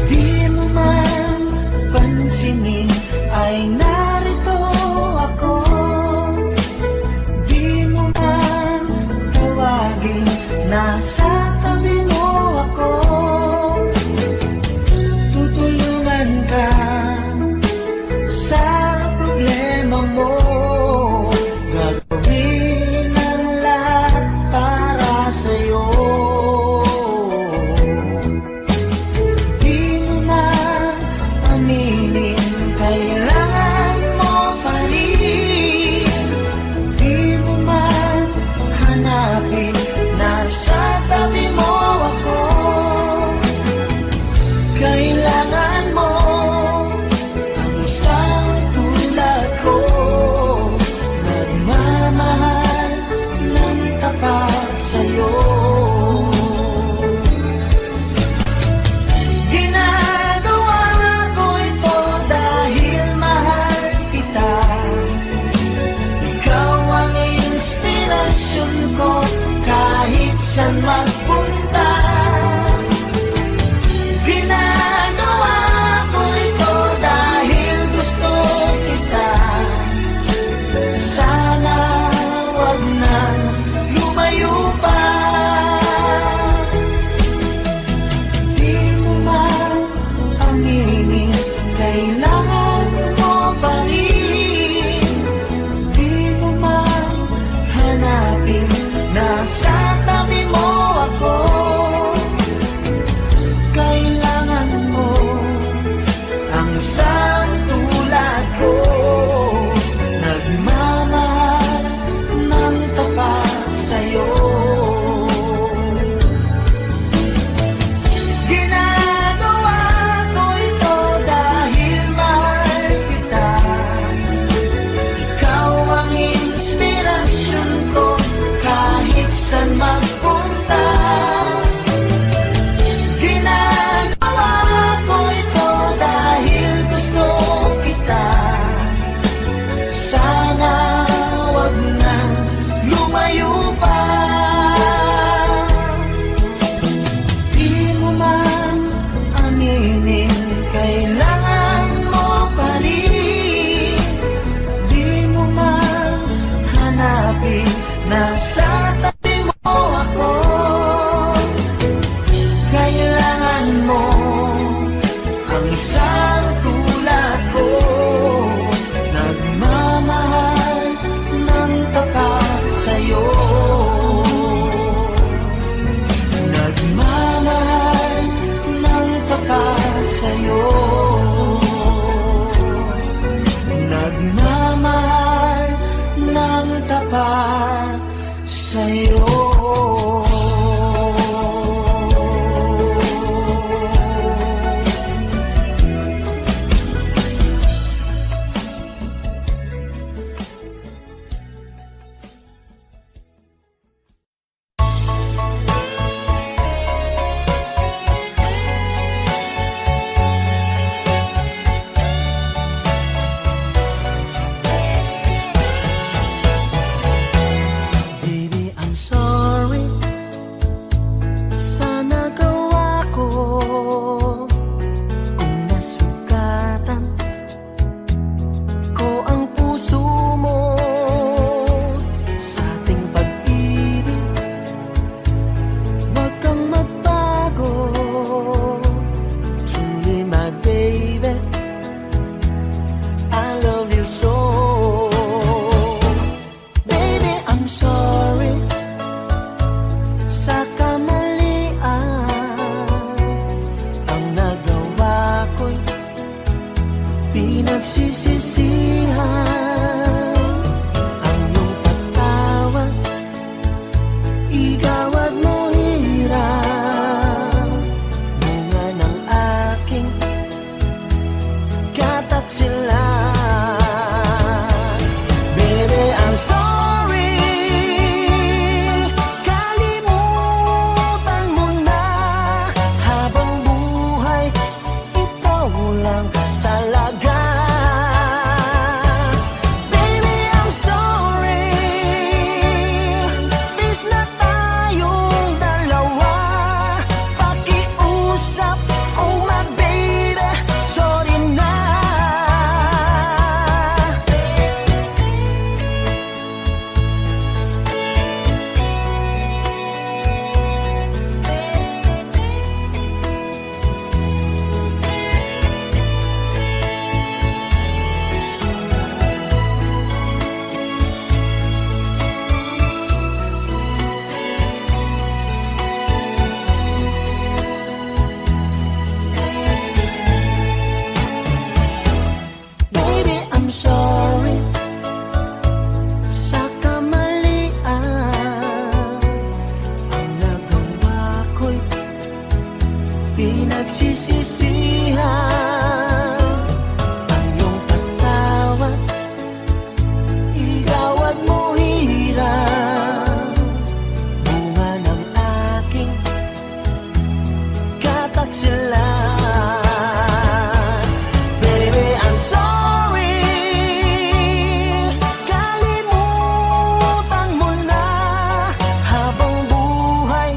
Di mo man pansinin ay narito ako. Di mo man tawagin, nasa tabi mo ako. Tutulungan ka sa problema mo. Gagawin ang lahat para sa'yo. Di mo man aminin, kailangan mo pa rin. Di mo man hanapin, nasa tabi mo ako. Kailangan mo ang isang tulad ko, nagmamahal ng tapat sa'yo. Ginagawa ko ito dahil mahal kita. Ikaw ang inspirasyon ko kahit saan magpunta. Ginagawa ko ito dahil gusto kita. Sana wag nang lumayo pa. Di mo man aminin, kailangan mo pa rin. Di mo man hanapin, nasa tabi mo ako. Kailangan mo ang isang tulad ko, nagmamahal ng tapat sa'yo. sa'yo. Baby, I'm sorry sa nagawa ko. Kung nasugatan ko ang puso mo sa ating pag-ibig, huwag kang magbago. Truly, my baby, I love you so. Baby, I'm sorry sa kamalian. Ang nagawa ko'y pinagsisisihan. Ang iyong pagtawag, igawad mo hirap. Bunga ng aking kataksilan. Baby, I'm sorry. Kalimutan mo na. Habang buhay, ikaw lang talaga. Baby, I'm sorry. Please na tayong dalawa. Pakiusap, oh my baby, sorry na. Baby, I'm sorry sa kamalian. Ang nagawa ko'y pinagsisisihan. Ang iyong pagtawad, igawad mo hirap. Bunga ng aking kataksilan. Baby, I'm sorry. Kalimutan mo na. Habang buhay,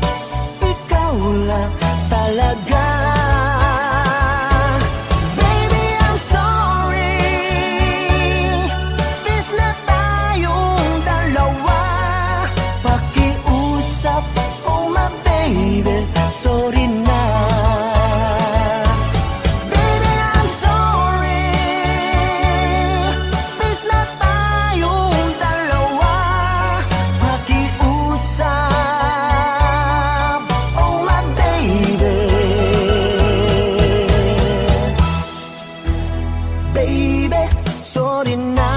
ikaw lang talaga. Baby, I'm sorry. Please na tayong dalawa. Pakiusap, oh my baby, sorry na. Baby, I'm sorry. Please na tayong dalawa. Pakiusap, oh my baby. Baby, sorry na.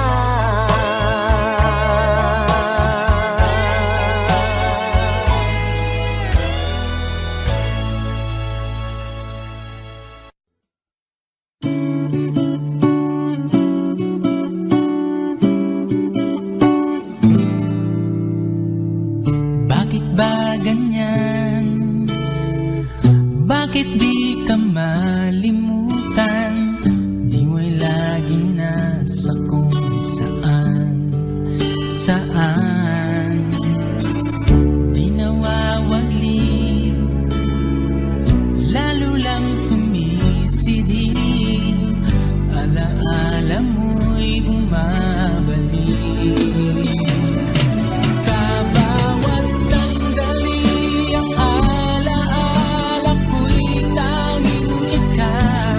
Bakit ba ganyan? Bakit di ka malimutan? Di mo'y laging nasa kung saan, saan. Di nawawagli, lalo lang sumisidhi. Alaala mo'y bumabalik. Sa bawat sandali, ang alaala ko'y tanging ikaw.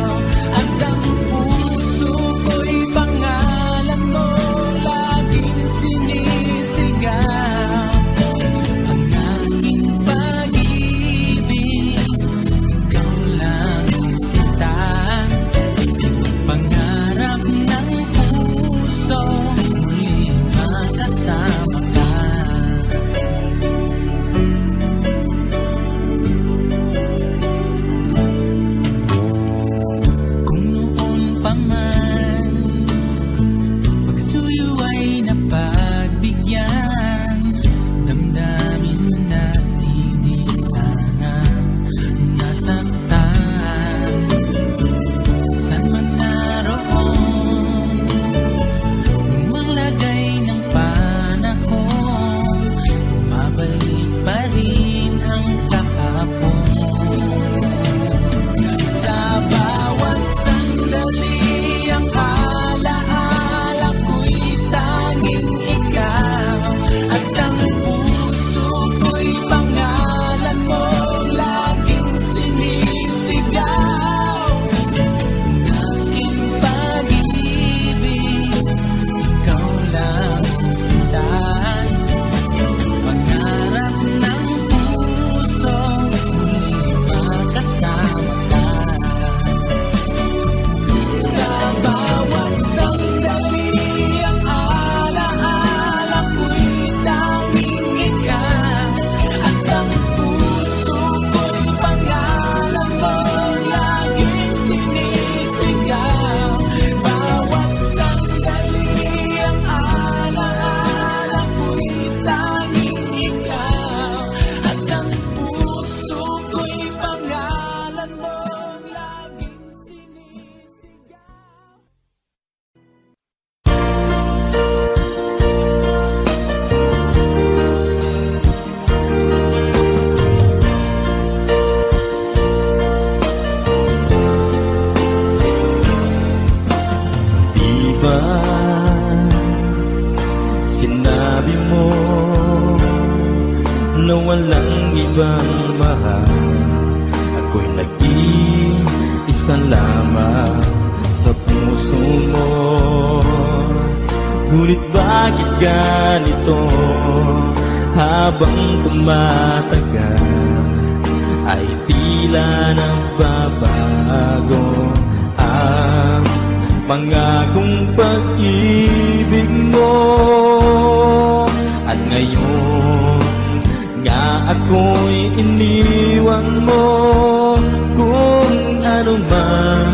damdamin natin di sana nasaktan. San man naroon, lumang lagay ng panahon, bumabalik pa rin ang kahapon. Sa bawat sandali ang alaala ko'y tanging ikaw, at ang puso ko'y pangalan mo laging sinisigaw. Aking pag-ibig, ikaw lang ang sintahan, pangarap ng puso, muling makasama ka. Sa bawat sandali ang alaala ko'y tanging ikaw, at ang puso ko'y pangalan mo laging sinisigaw. Bawat sandali ang alaala ko'y tanging ikaw, at ang puso ko'y pangalan mo laging sinisigaw. Diba sinabi mo na walang ibang mahal, ako'y nag-iisa lamang sa puso mo. Ngunit bakit ganito, habang tumatagal ay tila nagbabago ang pangakong pag-ibig mo. At ngayon nga ako'y iniwan mo, kung ano man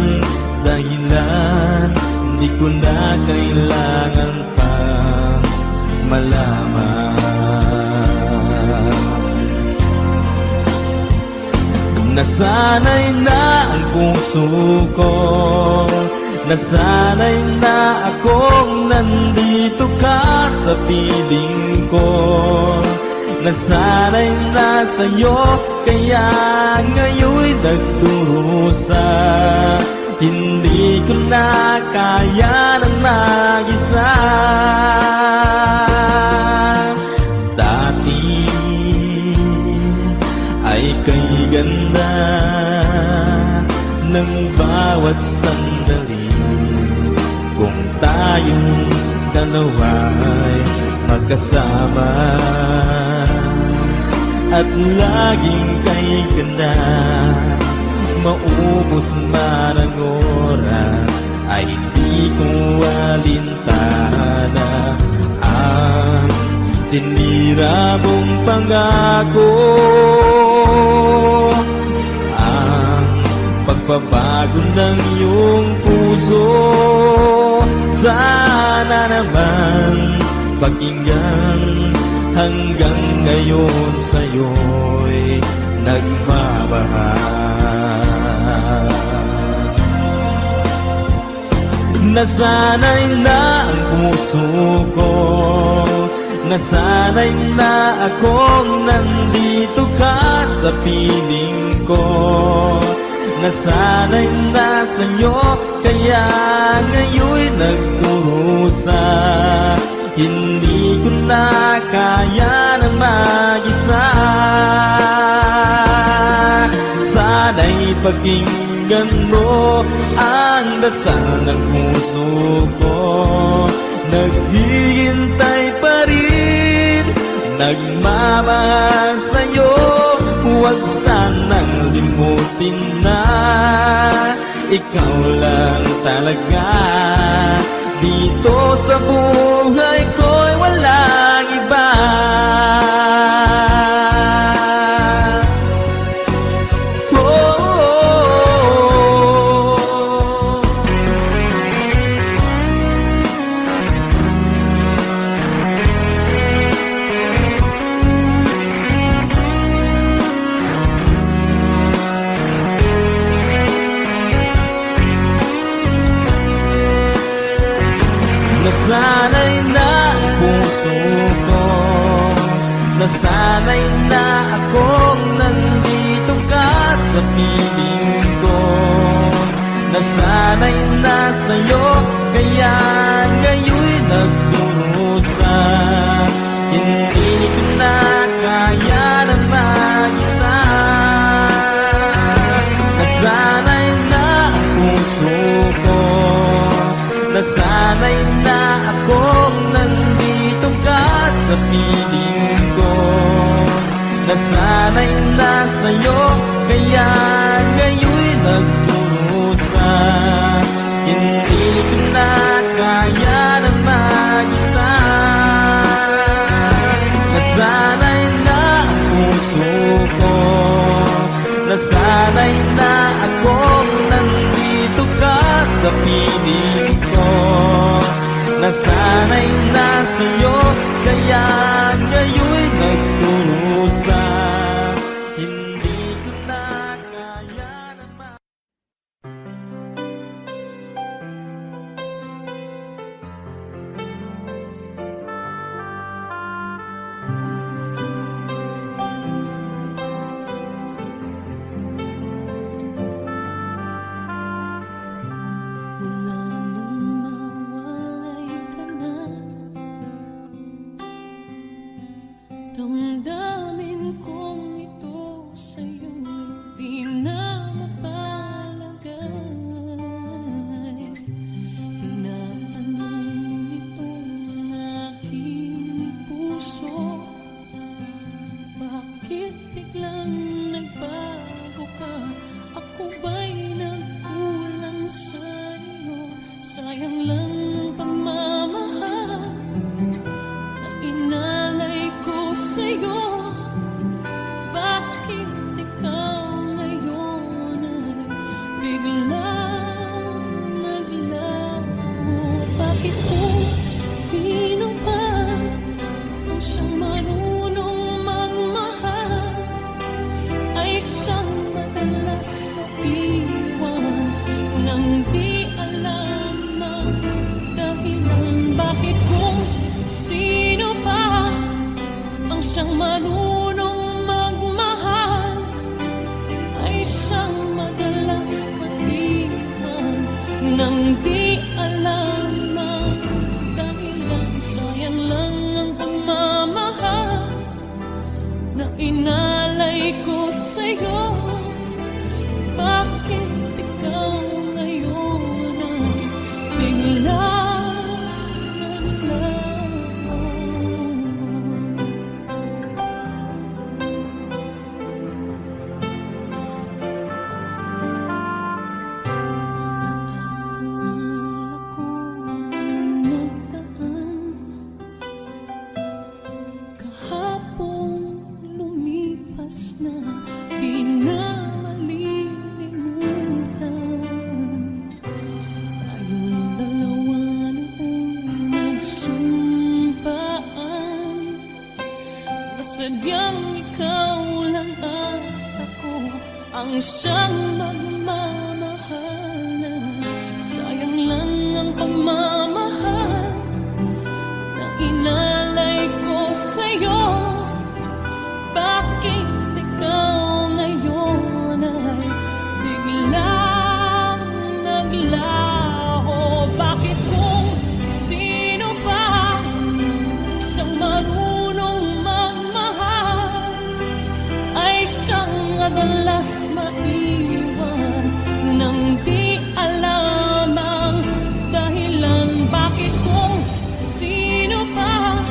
dahilan, di ko na kailangan pang malaman. Nasanay na ang puso ko, nasanay na akong nandito ka sa piling ko. Nasanay na sa'yo, kaya ngayon'y nagdurusa. Hindi ko na kaya ng mag-isa. Dati ay kay ganda ng bawat sandali, kung tayong dalawa'y magkasama. At laging kay ganda, maubos man ang oras, ay di ko alintana ang sinira mong pangako. Ang pagbabago ng iyong puso, sana naman pakinggan. Hanggang ngayon sa'yo'y nagmamahal. Nasanay na ang puso ko, nasanay na akong nandito ka sa piling ko. Nasanay na sa'yo, kaya ngayon'y nagdurusa. Hindi ko na kaya na mag-isa. Sana'y pakinggan mo ang dasal ng puso ko. Naghihintay pa rin, nagmamahal sa'yo. Huwag sanang limutin na ikaw lang talaga. Dito sa buhay ko'y walang iba. Nasanay na akong nandito ka sa piling ko. Nasanay na sa'yo, kaya ngayon'y nagdurusa. Hindi ko na kaya na mag-isa. Nasanay na ang puso ko. Nasanay na akong nandito ka sa piling ko. Nasanay na sa'yo, kaya ngayon'y nagdurusa. Hindi ko na kaya na mag-isa. Nasanay na ang puso ko. Nasanay na akong nandito ka sa piling ko. Nasanay na sa'yo, kaya ngayon'y nagdurusa. Hindi ko na kaya naman. Mula nung mawalay ka na, damdamin kong ito sa'yo di na mapalagay. Tinatanong itong aking puso, bakit biglang nagbago ka? Ako ba'y nagkulang sa'yo? Sayang lang ang pagmamahal na inalay ko sa'yo. Bakit ikaw ngayon ay biglang naglaho? Bakit kung sino pa ang siyang marunong magmahal ay siyang madalas maiwan nang di alam ang dahilan? Bakit kung sino pa ang siyang marunong magmahal ay siyang madalas maiwan nang di alam ang dahilan? Sayang lang ang pagmamahal na inalay ko sa'yo. Bakit ikaw ngayon ay biglang naglaho? Ako nagdaan kahapon, lumipas na, di na malilimutan. Tayong dalawa noong nagsumpaan, na sadyang ikaw lang at ako ang siyang magmamahalan. Sayang lang ang pagmamahal na inalay ko sa'yo. Bakit ikaw ngayon ay biglang naglaho? Bakit kung sino pa siyang marunong magmahal ay siyang madalas maiwan nang di alam ang dahilan? Bakit kung sino pa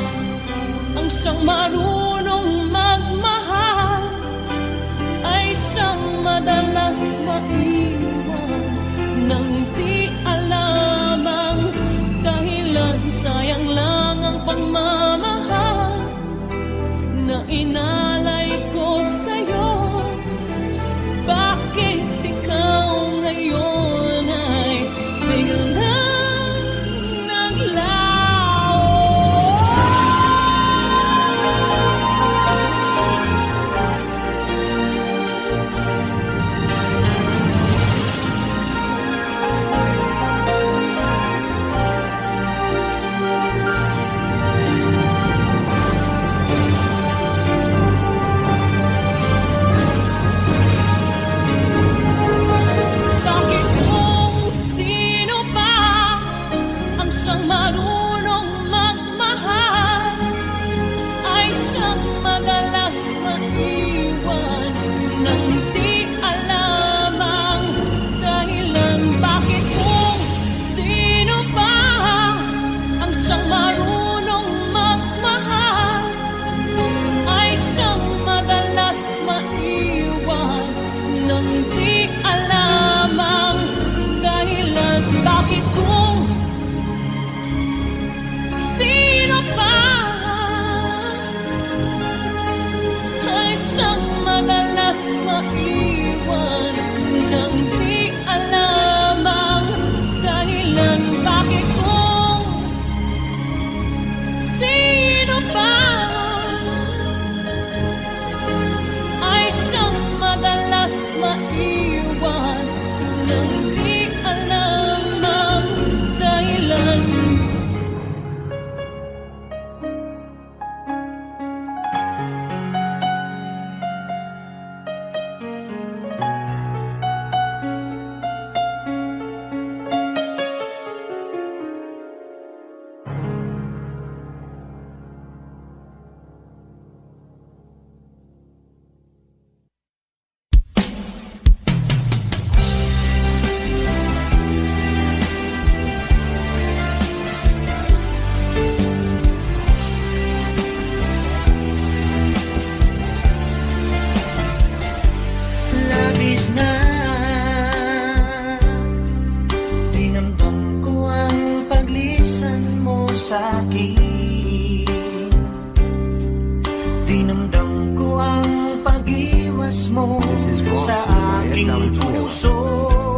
ang siyang marunong magmahal ay siyang madalas maiwan nang di alam ang dahilan? Sayang lang ang pagmamahal na inalay ko sa'yo. Bakit ikaw ngayon ay biglang naglaho? sa'kin. Dinamdam ko ang pag-iwas mo This is wrong, sa so you wanna hit aking down its wheel. puso.